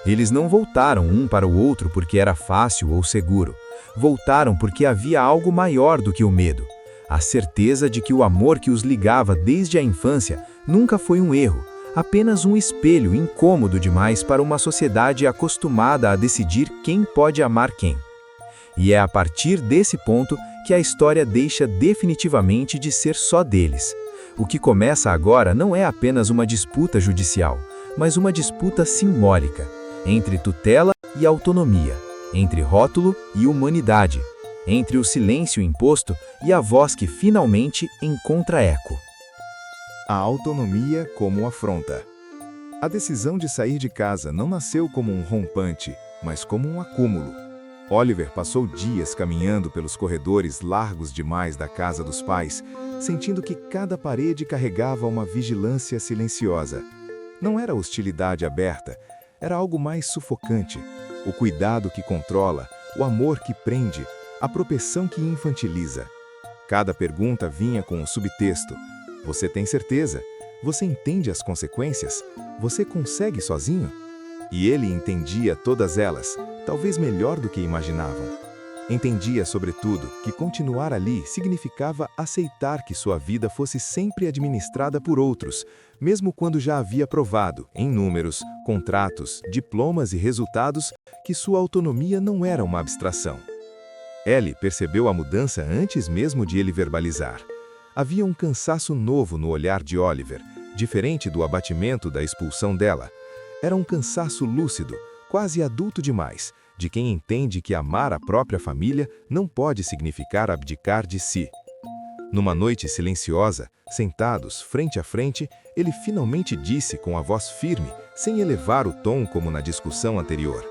Eles não voltaram um para o outro porque era fácil ou seguro. Voltaram porque havia algo maior do que o medo. A certeza de que o amor que os ligava desde a infância nunca foi um erro, apenas um espelho incômodo demais para uma sociedade acostumada a decidir quem pode amar quem. E é a partir desse ponto que a história deixa definitivamente de ser só deles. O que começa agora não é apenas uma disputa judicial, mas uma disputa simbólica, entre tutela e autonomia, entre rótulo e humanidade, entre o silêncio imposto e a voz que finalmente encontra eco. A autonomia como afronta. A decisão de sair de casa não nasceu como um rompante, mas como um acúmulo. Oliver passou dias caminhando pelos corredores largos demais da casa dos pais, sentindo que cada parede carregava uma vigilância silenciosa. Não era hostilidade aberta, era algo mais sufocante. O cuidado que controla, o amor que prende, a proteção que infantiliza. Cada pergunta vinha com um subtexto. Você tem certeza? Você entende as consequências? Você consegue sozinho? E ele entendia todas elas, talvez melhor do que imaginavam. Entendia, sobretudo, que continuar ali significava aceitar que sua vida fosse sempre administrada por outros, mesmo quando já havia provado, em números, contratos, diplomas e resultados, que sua autonomia não era uma abstração. Ellie percebeu a mudança antes mesmo de ele verbalizar. Havia um cansaço novo no olhar de Oliver, diferente do abatimento da expulsão dela. Era um cansaço lúcido, quase adulto demais, de quem entende que amar a própria família não pode significar abdicar de si. Numa noite silenciosa, sentados frente a frente, ele finalmente disse com a voz firme, sem elevar o tom como na discussão anterior: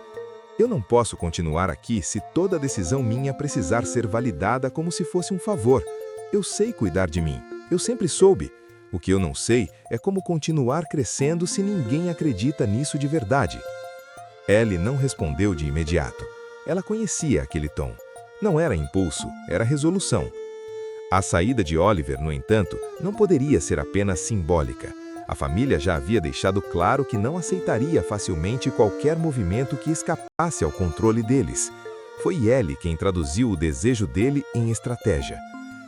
"Eu não posso continuar aqui se toda decisão minha precisar ser validada como se fosse um favor. Eu sei cuidar de mim, eu sempre soube. O que eu não sei é como continuar crescendo se ninguém acredita nisso de verdade." Ellie não respondeu de imediato. Ela conhecia aquele tom. Não era impulso, era resolução. A saída de Oliver, no entanto, não poderia ser apenas simbólica. A família já havia deixado claro que não aceitaria facilmente qualquer movimento que escapasse ao controle deles. Foi Ellie quem traduziu o desejo dele em estratégia.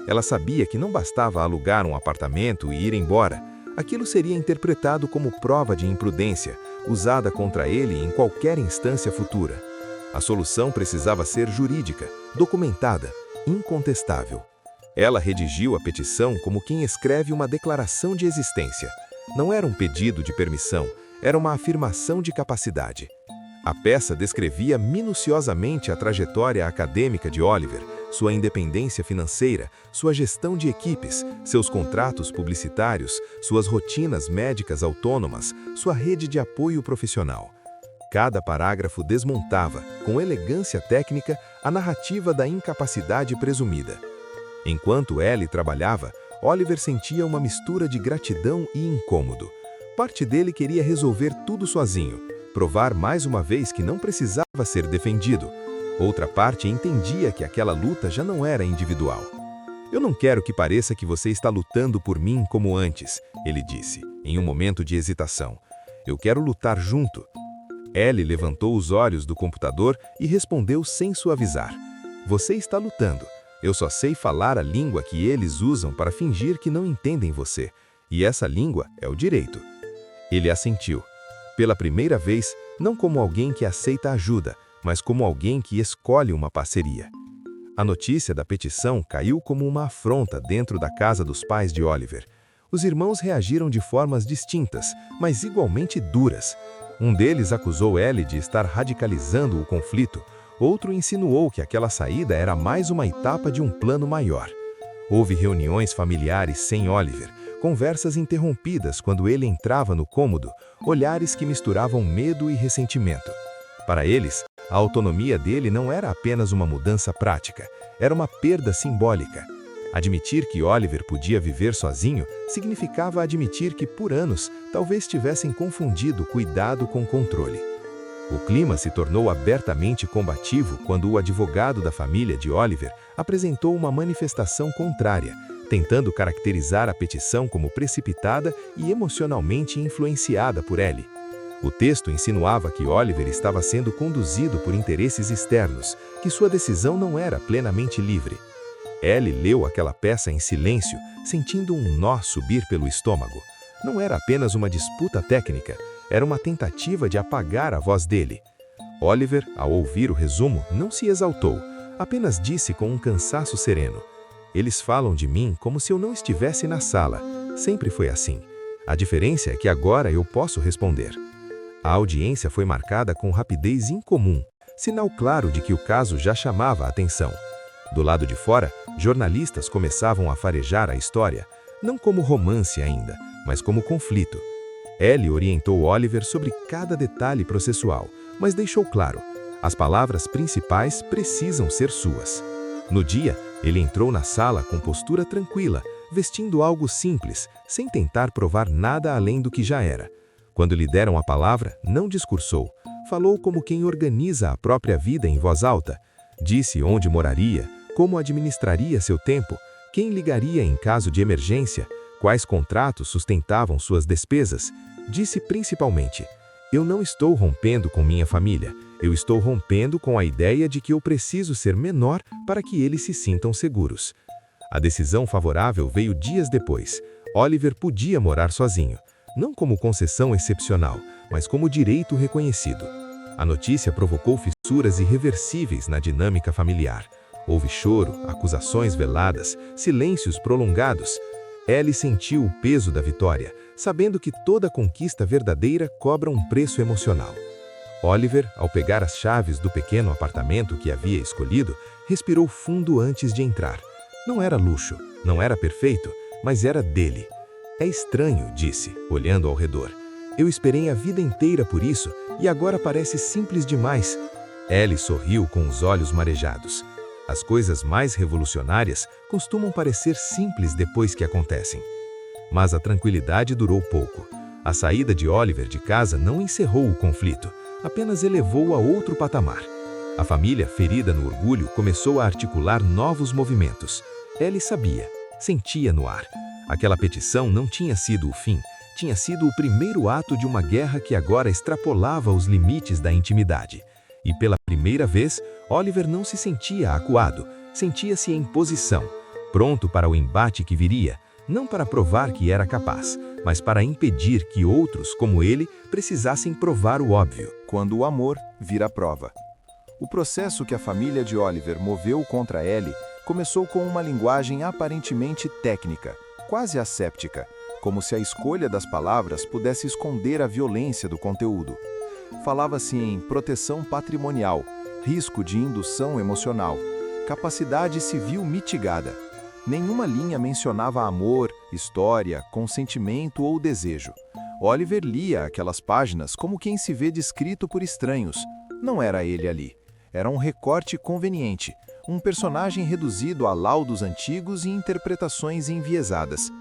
Ela sabia que não bastava alugar um apartamento e ir embora. Aquilo seria interpretado como prova de imprudência, usada contra ele em qualquer instância futura. A solução precisava ser jurídica, documentada, incontestável. Ela redigiu a petição como quem escreve uma declaração de existência. Não era um pedido de permissão, era uma afirmação de capacidade. A peça descrevia minuciosamente a trajetória acadêmica de Oliver, sua independência financeira, sua gestão de equipes, seus contratos publicitários, suas rotinas médicas autônomas, sua rede de apoio profissional. Cada parágrafo desmontava, com elegância técnica, a narrativa da incapacidade presumida. Enquanto Ellie trabalhava, Oliver sentia uma mistura de gratidão e incômodo. Parte dele queria resolver tudo sozinho, provar mais uma vez que não precisava ser defendido. Outra parte entendia que aquela luta já não era individual. "Eu não quero que pareça que você está lutando por mim como antes", ele disse, em um momento de hesitação. "Eu quero lutar junto." Ellie levantou os olhos do computador e respondeu sem suavizar: "Você está lutando. Eu só sei falar a língua que eles usam para fingir que não entendem você. E essa língua é o direito." Ele assentiu. Pela primeira vez, não como alguém que aceita ajuda, mas como alguém que escolhe uma parceria. A notícia da petição caiu como uma afronta dentro da casa dos pais de Oliver. Os irmãos reagiram de formas distintas, mas igualmente duras. Um deles acusou Ellie de estar radicalizando o conflito. Outro insinuou que aquela saída era mais uma etapa de um plano maior. Houve reuniões familiares sem Oliver, conversas interrompidas quando ele entrava no cômodo, olhares que misturavam medo e ressentimento. Para eles, a autonomia dele não era apenas uma mudança prática, era uma perda simbólica. Admitir que Oliver podia viver sozinho significava admitir que, por anos, talvez tivessem confundido cuidado com controle. O clima se tornou abertamente combativo quando o advogado da família de Oliver apresentou uma manifestação contrária, tentando caracterizar a petição como precipitada e emocionalmente influenciada por Ellie. O texto insinuava que Oliver estava sendo conduzido por interesses externos, que sua decisão não era plenamente livre. Ellie leu aquela peça em silêncio, sentindo um nó subir pelo estômago. Não era apenas uma disputa técnica, era uma tentativa de apagar a voz dele. Oliver, ao ouvir o resumo, não se exaltou, apenas disse com um cansaço sereno: "Eles falam de mim como se eu não estivesse na sala. Sempre foi assim. A diferença é que agora eu posso responder." A audiência foi marcada com rapidez incomum, sinal claro de que o caso já chamava a atenção. Do lado de fora, jornalistas começavam a farejar a história, não como romance ainda, mas como conflito. Ellie orientou Oliver sobre cada detalhe processual, mas deixou claro: as palavras principais precisam ser suas. No dia, ele entrou na sala com postura tranquila, vestindo algo simples, sem tentar provar nada além do que já era. Quando lhe deram a palavra, não discursou. Falou como quem organiza a própria vida em voz alta. Disse onde moraria, como administraria seu tempo, quem ligaria em caso de emergência, quais contratos sustentavam suas despesas, disse principalmente: "Eu não estou rompendo com minha família, eu estou rompendo com a ideia de que eu preciso ser menor para que eles se sintam seguros." A decisão favorável veio dias depois. Oliver podia morar sozinho, não como concessão excepcional, mas como direito reconhecido. A notícia provocou fissuras irreversíveis na dinâmica familiar. Houve choro, acusações veladas, silêncios prolongados. Ellie sentiu o peso da vitória, sabendo que toda conquista verdadeira cobra um preço emocional. Oliver, ao pegar as chaves do pequeno apartamento que havia escolhido, respirou fundo antes de entrar. Não era luxo, não era perfeito, mas era dele. "É estranho", disse, olhando ao redor. "Eu esperei a vida inteira por isso e agora parece simples demais." Ellie sorriu com os olhos marejados. As coisas mais revolucionárias costumam parecer simples depois que acontecem. Mas a tranquilidade durou pouco. A saída de Oliver de casa não encerrou o conflito, apenas elevou-o a outro patamar. A família, ferida no orgulho, começou a articular novos movimentos. Ellie sabia, sentia no ar. Aquela petição não tinha sido o fim, tinha sido o primeiro ato de uma guerra que agora extrapolava os limites da intimidade. E pela primeira vez, Oliver não se sentia acuado, sentia-se em posição, pronto para o embate que viria, não para provar que era capaz, mas para impedir que outros, como ele, precisassem provar o óbvio. Quando o amor vira prova. O processo que a família de Oliver moveu contra Ellie começou com uma linguagem aparentemente técnica, quase asséptica, como se a escolha das palavras pudesse esconder a violência do conteúdo. Falava-se em proteção patrimonial, risco de indução emocional, capacidade civil mitigada. Nenhuma linha mencionava amor, história, consentimento ou desejo. Oliver lia aquelas páginas como quem se vê descrito por estranhos. Não era ele ali. Era um recorte conveniente, um personagem reduzido a laudos antigos e interpretações enviesadas.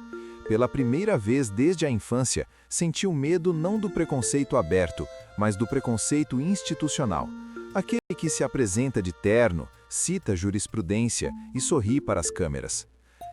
Pela primeira vez desde a infância, sentiu medo não do preconceito aberto, mas do preconceito institucional. Aquele que se apresenta de terno, cita jurisprudência e sorri para as câmeras.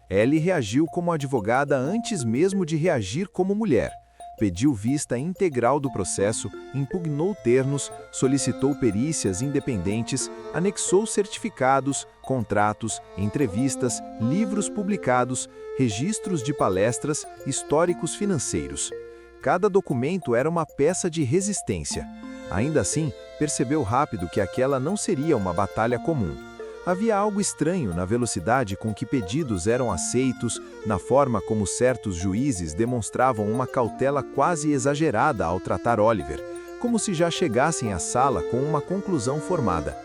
Ellie reagiu como advogada antes mesmo de reagir como mulher. Pediu vista integral do processo, impugnou termos, solicitou perícias independentes, anexou certificados, contratos, entrevistas, livros publicados, registros de palestras, históricos financeiros. Cada documento era uma peça de resistência. Ainda assim, percebeu rápido que aquela não seria uma batalha comum. Havia algo estranho na velocidade com que pedidos eram aceitos, na forma como certos juízes demonstravam uma cautela quase exagerada ao tratar Oliver, como se já chegassem à sala com uma conclusão formada.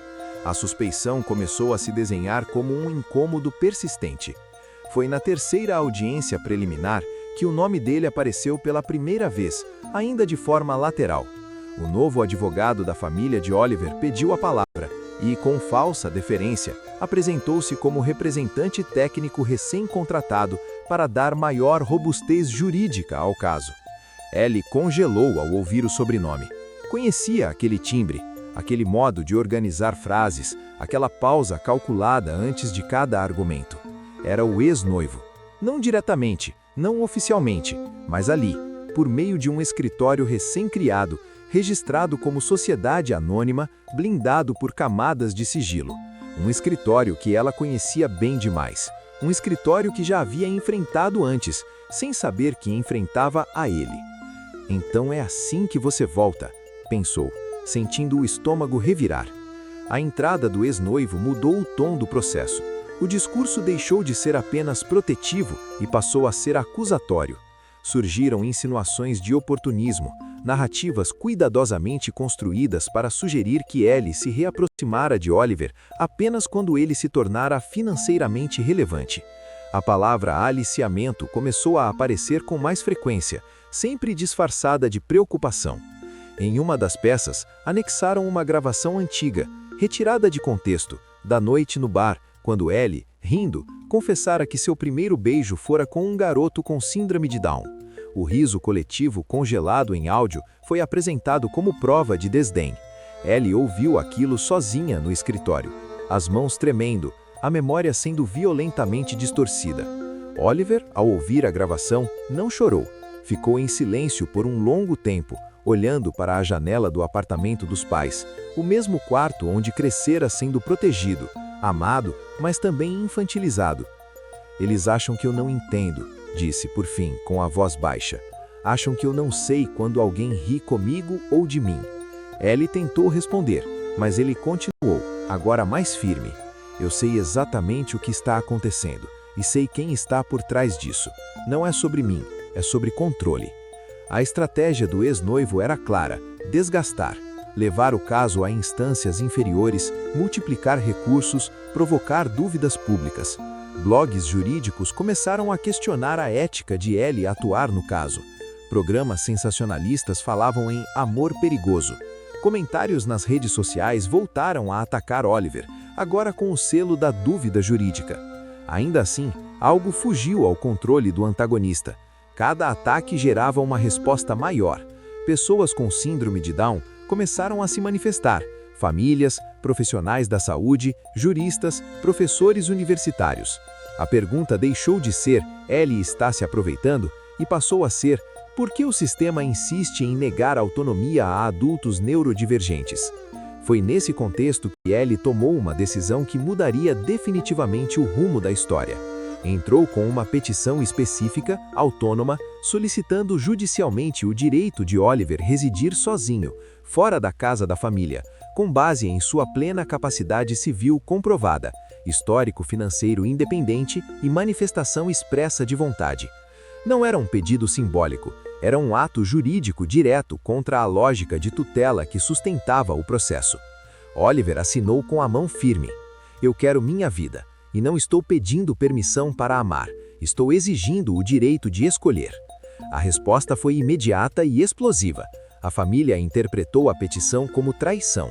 A suspeição começou a se desenhar como um incômodo persistente. Foi na terceira audiência preliminar que o nome dele apareceu pela primeira vez, ainda de forma lateral. O novo advogado da família de Oliver pediu a palavra e, com falsa deferência, apresentou-se como representante técnico recém-contratado para dar maior robustez jurídica ao caso. Ellie congelou ao ouvir o sobrenome. Conhecia aquele timbre, aquele modo de organizar frases, aquela pausa calculada antes de cada argumento. Era o ex-noivo. Não diretamente, não oficialmente, mas ali, por meio de um escritório recém-criado, registrado como sociedade anônima, blindado por camadas de sigilo. Um escritório que ela conhecia bem demais. Um escritório que já havia enfrentado antes, sem saber que enfrentava a ele. "Então é assim que você volta", pensou, sentindo o estômago revirar. A entrada do ex-noivo mudou o tom do processo. O discurso deixou de ser apenas protetivo e passou a ser acusatório. Surgiram insinuações de oportunismo, narrativas cuidadosamente construídas para sugerir que Ellie se reaproximara de Oliver apenas quando ele se tornara financeiramente relevante. A palavra aliciamento começou a aparecer com mais frequência, sempre disfarçada de preocupação. Em uma das peças, anexaram uma gravação antiga, retirada de contexto, da noite no bar, quando Ellie, rindo, confessara que seu primeiro beijo fora com um garoto com síndrome de Down. O riso coletivo congelado em áudio foi apresentado como prova de desdém. Ellie ouviu aquilo sozinha no escritório, as mãos tremendo, a memória sendo violentamente distorcida. Oliver, ao ouvir a gravação, não chorou. Ficou em silêncio por um longo tempo, olhando para a janela do apartamento dos pais, o mesmo quarto onde crescera sendo protegido, amado, mas também infantilizado. Eles acham que eu não entendo, disse, por fim, com a voz baixa. Acham que eu não sei quando alguém ri comigo ou de mim. Ellie tentou responder, mas ele continuou, agora mais firme. Eu sei exatamente o que está acontecendo, e sei quem está por trás disso. Não é sobre mim, é sobre controle. A estratégia do ex-noivo era clara: desgastar, levar o caso a instâncias inferiores, multiplicar recursos, provocar dúvidas públicas. Blogs jurídicos começaram a questionar a ética de Ellie atuar no caso. Programas sensacionalistas falavam em amor perigoso. Comentários nas redes sociais voltaram a atacar Oliver, agora com o selo da dúvida jurídica. Ainda assim, algo fugiu ao controle do antagonista. Cada ataque gerava uma resposta maior. Pessoas com síndrome de Down começaram a se manifestar. Famílias, profissionais da saúde, juristas, professores universitários. A pergunta deixou de ser "Ellie está se aproveitando?" e passou a ser "por que o sistema insiste em negar autonomia a adultos neurodivergentes?" Foi nesse contexto que Ellie tomou uma decisão que mudaria definitivamente o rumo da história. Entrou com uma petição específica, autônoma, solicitando judicialmente o direito de Oliver residir sozinho, fora da casa da família, com base em sua plena capacidade civil comprovada, histórico financeiro independente e manifestação expressa de vontade. Não era um pedido simbólico, era um ato jurídico direto contra a lógica de tutela que sustentava o processo. Oliver assinou com a mão firme. Eu quero minha vida, e não estou pedindo permissão para amar, estou exigindo o direito de escolher. A resposta foi imediata e explosiva. A família interpretou a petição como traição.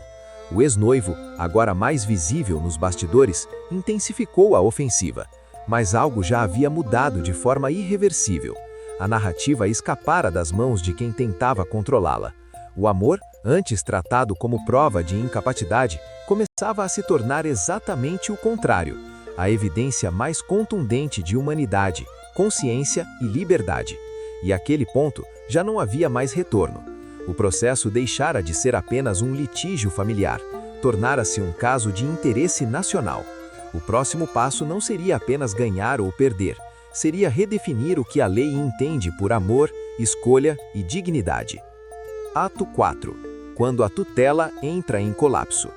O ex-noivo, agora mais visível nos bastidores, intensificou a ofensiva. Mas algo já havia mudado de forma irreversível. A narrativa escapara das mãos de quem tentava controlá-la. O amor, antes tratado como prova de incapacidade, começava a se tornar exatamente o contrário, a evidência mais contundente de humanidade, consciência e liberdade. E àquele ponto, já não havia mais retorno. O processo deixara de ser apenas um litígio familiar, tornara-se um caso de interesse nacional. O próximo passo não seria apenas ganhar ou perder, seria redefinir o que a lei entende por amor, escolha e dignidade. Ato 4. Quando a tutela entra em colapso.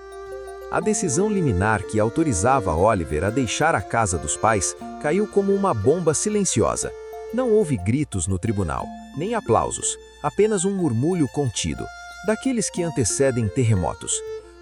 A decisão liminar que autorizava Oliver a deixar a casa dos pais caiu como uma bomba silenciosa. Não houve gritos no tribunal, nem aplausos, apenas um murmúrio contido, daqueles que antecedem terremotos.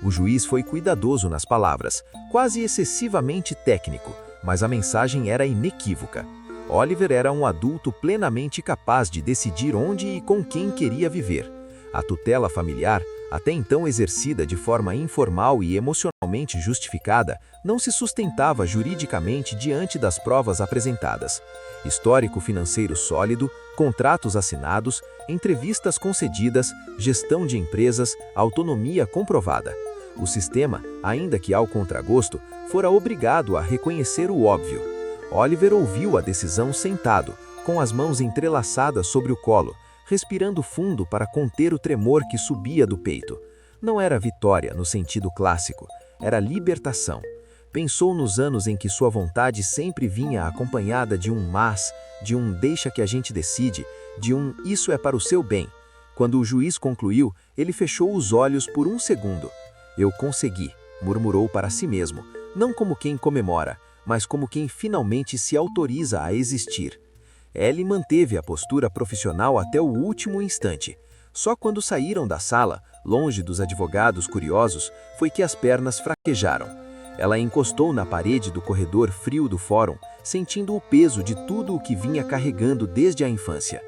O juiz foi cuidadoso nas palavras, quase excessivamente técnico, mas a mensagem era inequívoca. Oliver era um adulto plenamente capaz de decidir onde e com quem queria viver. A tutela familiar, até então exercida de forma informal e emocionalmente justificada, não se sustentava juridicamente diante das provas apresentadas. Histórico financeiro sólido, contratos assinados, entrevistas concedidas, gestão de empresas, autonomia comprovada. O sistema, ainda que ao contragosto, fora obrigado a reconhecer o óbvio. Oliver ouviu a decisão sentado, com as mãos entrelaçadas sobre o colo, respirando fundo para conter o tremor que subia do peito. Não era vitória no sentido clássico, era libertação. Pensou nos anos em que sua vontade sempre vinha acompanhada de um mas, de um deixa que a gente decide, de um isso é para o seu bem. Quando o juiz concluiu, ele fechou os olhos por um segundo. Eu consegui, murmurou para si mesmo, não como quem comemora, mas como quem finalmente se autoriza a existir. Ellie manteve a postura profissional até o último instante. Só quando saíram da sala, longe dos advogados curiosos, foi que as pernas fraquejaram. Ela encostou na parede do corredor frio do fórum, sentindo o peso de tudo o que vinha carregando desde a infância.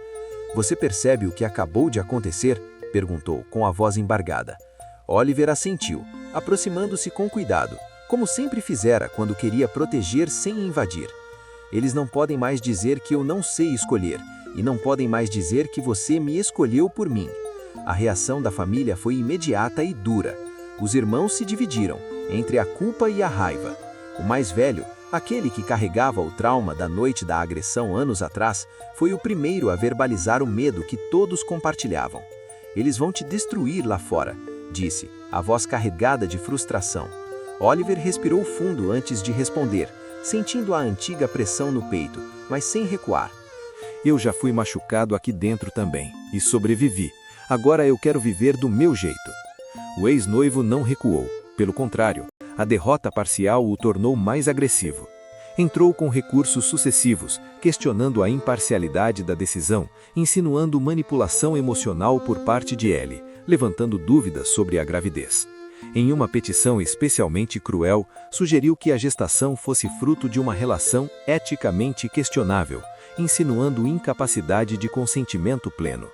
"Você percebe o que acabou de acontecer?" perguntou, com a voz embargada. Oliver assentiu, aproximando-se com cuidado, como sempre fizera quando queria proteger sem invadir. "Eles não podem mais dizer que eu não sei escolher, e não podem mais dizer que você me escolheu por mim." A reação da família foi imediata e dura. Os irmãos se dividiram, entre a culpa e a raiva. O mais velho, Aquele que carregava o trauma da noite da agressão anos atrás foi o primeiro a verbalizar o medo que todos compartilhavam. "Eles vão te destruir lá fora", disse, a voz carregada de frustração. Oliver respirou fundo antes de responder, sentindo a antiga pressão no peito, mas sem recuar. Eu já fui machucado aqui dentro também, e sobrevivi. Agora eu quero viver do meu jeito. O ex-noivo não recuou. Pelo contrário, a derrota parcial o tornou mais agressivo. Entrou com recursos sucessivos, questionando a imparcialidade da decisão, insinuando manipulação emocional por parte de Ellie, levantando dúvidas sobre a gravidez. Em uma petição especialmente cruel, sugeriu que a gestação fosse fruto de uma relação eticamente questionável, insinuando incapacidade de consentimento pleno.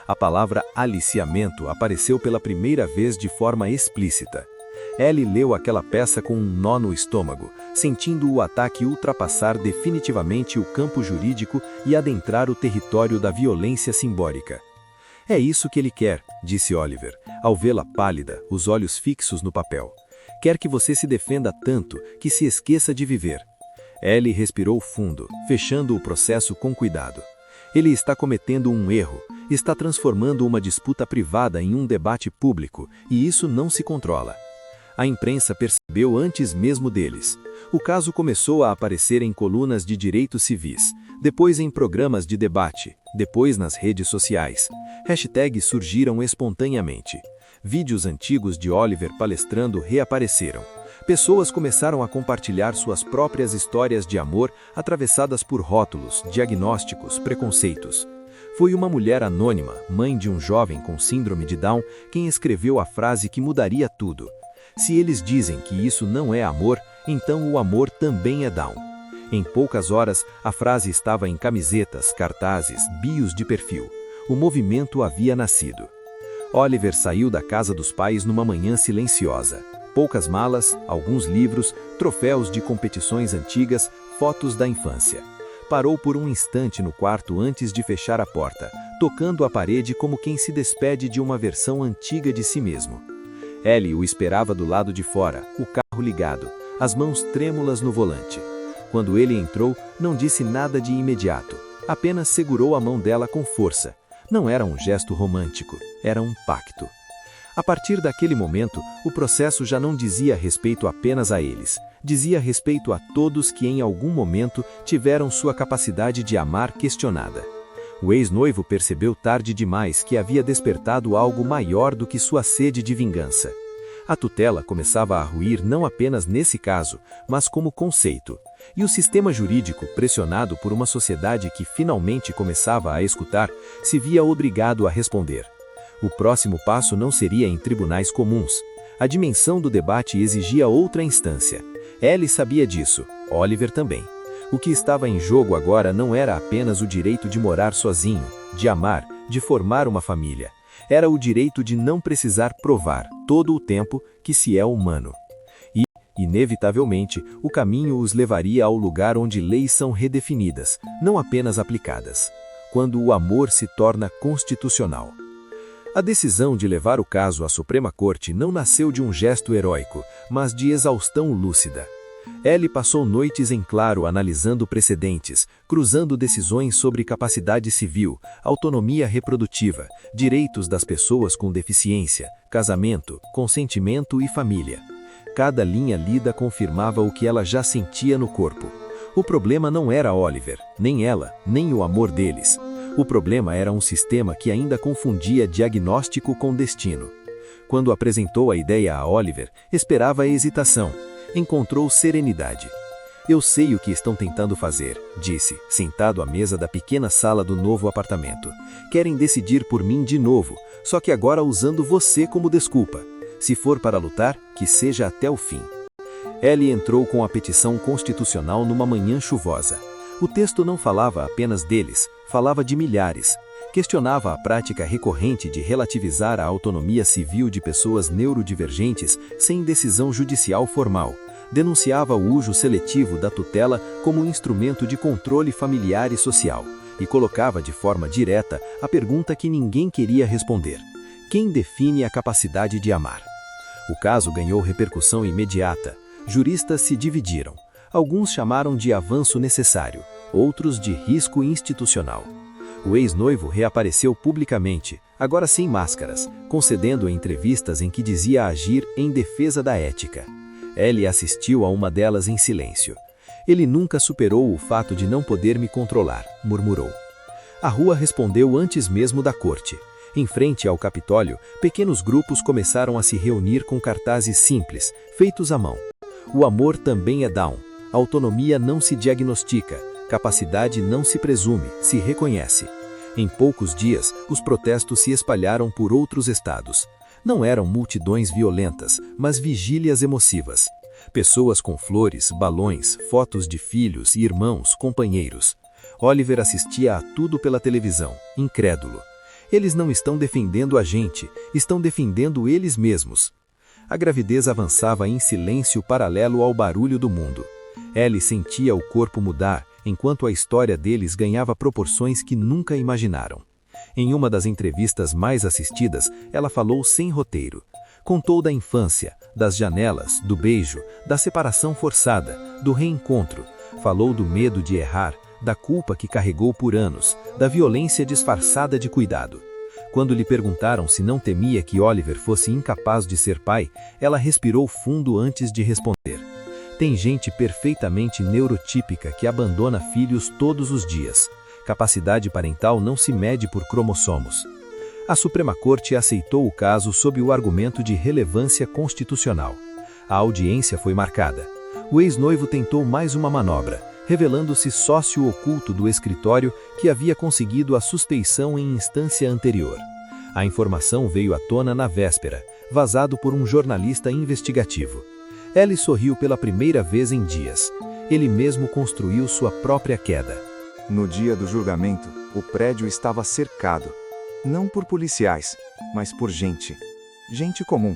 A palavra aliciamento apareceu pela primeira vez de forma explícita. Ellie leu aquela peça com um nó no estômago, sentindo o ataque ultrapassar definitivamente o campo jurídico e adentrar o território da violência simbólica. "É isso que ele quer", disse Oliver, ao vê-la pálida, os olhos fixos no papel. "Quer que você se defenda tanto que se esqueça de viver." Ellie respirou fundo, fechando o processo com cuidado. Ele está cometendo um erro, está transformando uma disputa privada em um debate público, e isso não se controla. A imprensa percebeu antes mesmo deles. O caso começou a aparecer em colunas de direitos civis, depois em programas de debate, depois nas redes sociais. Hashtags surgiram espontaneamente. Vídeos antigos de Oliver palestrando reapareceram. Pessoas começaram a compartilhar suas próprias histórias de amor atravessadas por rótulos, diagnósticos, preconceitos. Foi uma mulher anônima, mãe de um jovem com síndrome de Down, quem escreveu a frase que mudaria tudo. "Se eles dizem que isso não é amor, então o amor também é Down." Em poucas horas, a frase estava em camisetas, cartazes, bios de perfil. O movimento havia nascido. Oliver saiu da casa dos pais numa manhã silenciosa. Poucas malas, alguns livros, troféus de competições antigas, fotos da infância. Parou por um instante no quarto antes de fechar a porta, tocando a parede como quem se despede de uma versão antiga de si mesmo. Ellie o esperava do lado de fora, o carro ligado, as mãos trêmulas no volante. Quando ele entrou, não disse nada de imediato, apenas segurou a mão dela com força. Não era um gesto romântico, era um pacto. A partir daquele momento, o processo já não dizia respeito apenas a eles, dizia respeito a todos que em algum momento tiveram sua capacidade de amar questionada. O ex-noivo percebeu tarde demais que havia despertado algo maior do que sua sede de vingança. A tutela começava a ruir não apenas nesse caso, mas como conceito. E o sistema jurídico, pressionado por uma sociedade que finalmente começava a escutar, se via obrigado a responder. O próximo passo não seria em tribunais comuns. A dimensão do debate exigia outra instância. Ellie sabia disso, Oliver também. O que estava em jogo agora não era apenas o direito de morar sozinho, de amar, de formar uma família. Era o direito de não precisar provar, todo o tempo, que se é humano. E, inevitavelmente, o caminho os levaria ao lugar onde leis são redefinidas, não apenas aplicadas. Quando o amor se torna constitucional. A decisão de levar o caso à Suprema Corte não nasceu de um gesto heróico, mas de exaustão lúcida. Ellie passou noites em claro analisando precedentes, cruzando decisões sobre capacidade civil, autonomia reprodutiva, direitos das pessoas com deficiência, casamento, consentimento e família. Cada linha lida confirmava o que ela já sentia no corpo. O problema não era Oliver, nem ela, nem o amor deles. O problema era um sistema que ainda confundia diagnóstico com destino. Quando apresentou a ideia a Oliver, esperava a hesitação. Encontrou serenidade. "Eu sei o que estão tentando fazer", disse, sentado à mesa da pequena sala do novo apartamento. "Querem decidir por mim de novo, só que agora usando você como desculpa. Se for para lutar, que seja até o fim." Ellie entrou com a petição constitucional numa manhã chuvosa. O texto não falava apenas deles, falava de milhares. Questionava a prática recorrente de relativizar a autonomia civil de pessoas neurodivergentes sem decisão judicial formal. Denunciava o uso seletivo da tutela como instrumento de controle familiar e social. E colocava de forma direta a pergunta que ninguém queria responder: quem define a capacidade de amar? O caso ganhou repercussão imediata. Juristas se dividiram. Alguns chamaram de avanço necessário, outros de risco institucional. O ex-noivo reapareceu publicamente, agora sem máscaras, concedendo entrevistas em que dizia agir em defesa da ética. Ellie assistiu a uma delas em silêncio. Ele nunca superou o fato de não poder me controlar, murmurou. A rua respondeu antes mesmo da corte. Em frente ao Capitólio, pequenos grupos começaram a se reunir com cartazes simples, feitos à mão. O amor também é Down. Autonomia não se diagnostica. Capacidade não se presume, se reconhece. Em poucos dias, os protestos se espalharam por outros estados. Não eram multidões violentas, mas vigílias emotivas. Pessoas com flores, balões, fotos de filhos, irmãos, companheiros. Oliver assistia a tudo pela televisão, incrédulo. Eles não estão defendendo a gente, estão defendendo eles mesmos. A gravidez avançava em silêncio paralelo ao barulho do mundo. Ellie sentia o corpo mudar, enquanto a história deles ganhava proporções que nunca imaginaram. Em uma das entrevistas mais assistidas, ela falou sem roteiro. Contou da infância, das janelas, do beijo, da separação forçada, do reencontro. Falou do medo de errar, da culpa que carregou por anos, da violência disfarçada de cuidado. Quando lhe perguntaram se não temia que Oliver fosse incapaz de ser pai, ela respirou fundo antes de responder. Tem gente perfeitamente neurotípica que abandona filhos todos os dias. Capacidade parental não se mede por cromossomos. A Suprema Corte aceitou o caso sob o argumento de relevância constitucional. A audiência foi marcada. O ex-noivo tentou mais uma manobra, revelando-se sócio oculto do escritório que havia conseguido a suspeição em instância anterior. A informação veio à tona na véspera, vazado por um jornalista investigativo. Ellie sorriu pela primeira vez em dias. Ele mesmo construiu sua própria queda. No dia do julgamento, o prédio estava cercado. Não por policiais, mas por gente. Gente comum.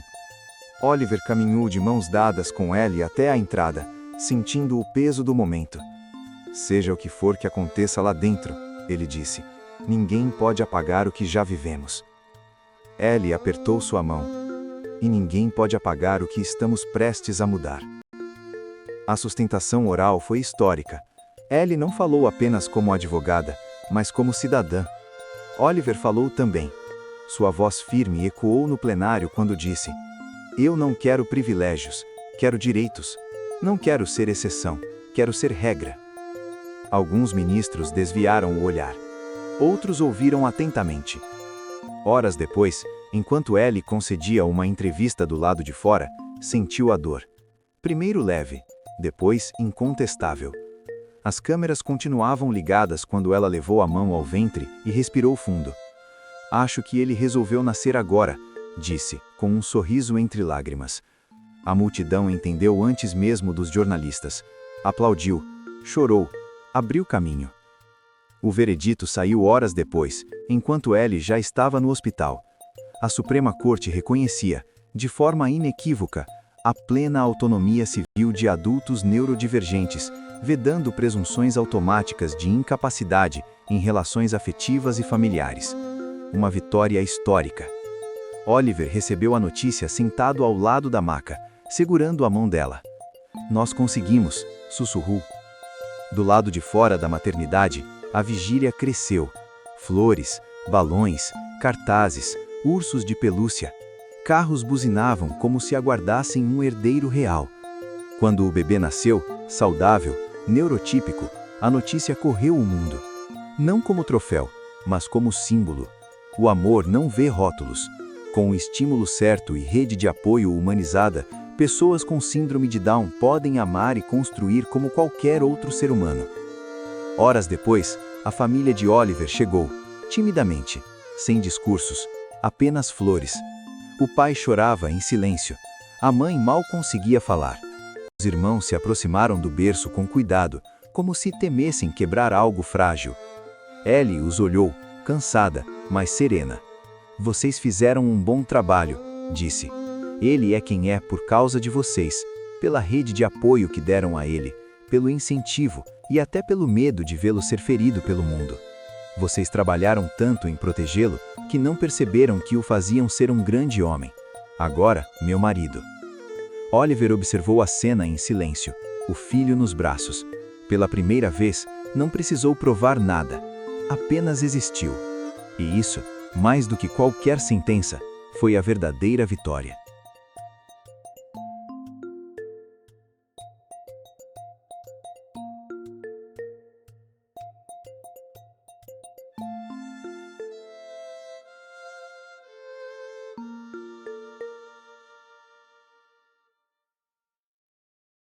Oliver caminhou de mãos dadas com Ellie até a entrada, sentindo o peso do momento. Seja o que for que aconteça lá dentro, ele disse, ninguém pode apagar o que já vivemos. Ellie apertou sua mão. E ninguém pode apagar o que estamos prestes a mudar. A sustentação oral foi histórica. Ellie não falou apenas como advogada, mas como cidadã. Oliver falou também. Sua voz firme ecoou no plenário quando disse: Eu não quero privilégios, quero direitos. Não quero ser exceção, quero ser regra. Alguns ministros desviaram o olhar. Outros ouviram atentamente. Horas depois, enquanto Ellie concedia uma entrevista do lado de fora, sentiu a dor. Primeiro leve, depois incontestável. As câmeras continuavam ligadas quando ela levou a mão ao ventre e respirou fundo. Acho que ele resolveu nascer agora, disse, com um sorriso entre lágrimas. A multidão entendeu antes mesmo dos jornalistas. Aplaudiu, chorou, abriu caminho. O veredito saiu horas depois, enquanto Ellie já estava no hospital. A Suprema Corte reconhecia, de forma inequívoca, a plena autonomia civil de adultos neurodivergentes, vedando presunções automáticas de incapacidade em relações afetivas e familiares. Uma vitória histórica. Oliver recebeu a notícia sentado ao lado da maca, segurando a mão dela. Nós conseguimos, sussurrou. Do lado de fora da maternidade, a vigília cresceu. Flores, balões, cartazes, ursos de pelúcia. Carros buzinavam como se aguardassem um herdeiro real. Quando o bebê nasceu, saudável, neurotípico, a notícia correu o mundo. Não como troféu, mas como símbolo. O amor não vê rótulos. Com o estímulo certo e rede de apoio humanizada, pessoas com síndrome de Down podem amar e construir como qualquer outro ser humano. Horas depois, a família de Oliver chegou, timidamente, sem discursos, apenas flores. O pai chorava em silêncio. A mãe mal conseguia falar. Os irmãos se aproximaram do berço com cuidado, como se temessem quebrar algo frágil. Ellie os olhou, cansada, mas serena. Vocês fizeram um bom trabalho, disse. Ele é quem é por causa de vocês, pela rede de apoio que deram a ele, pelo incentivo e até pelo medo de vê-lo ser ferido pelo mundo. Vocês trabalharam tanto em protegê-lo que não perceberam que o faziam ser um grande homem. Agora, meu marido. Oliver observou a cena em silêncio. o filho nos braços. Pela primeira vez, não precisou provar nada, apenas existiu. E isso, mais do que qualquer sentença, foi a verdadeira vitória.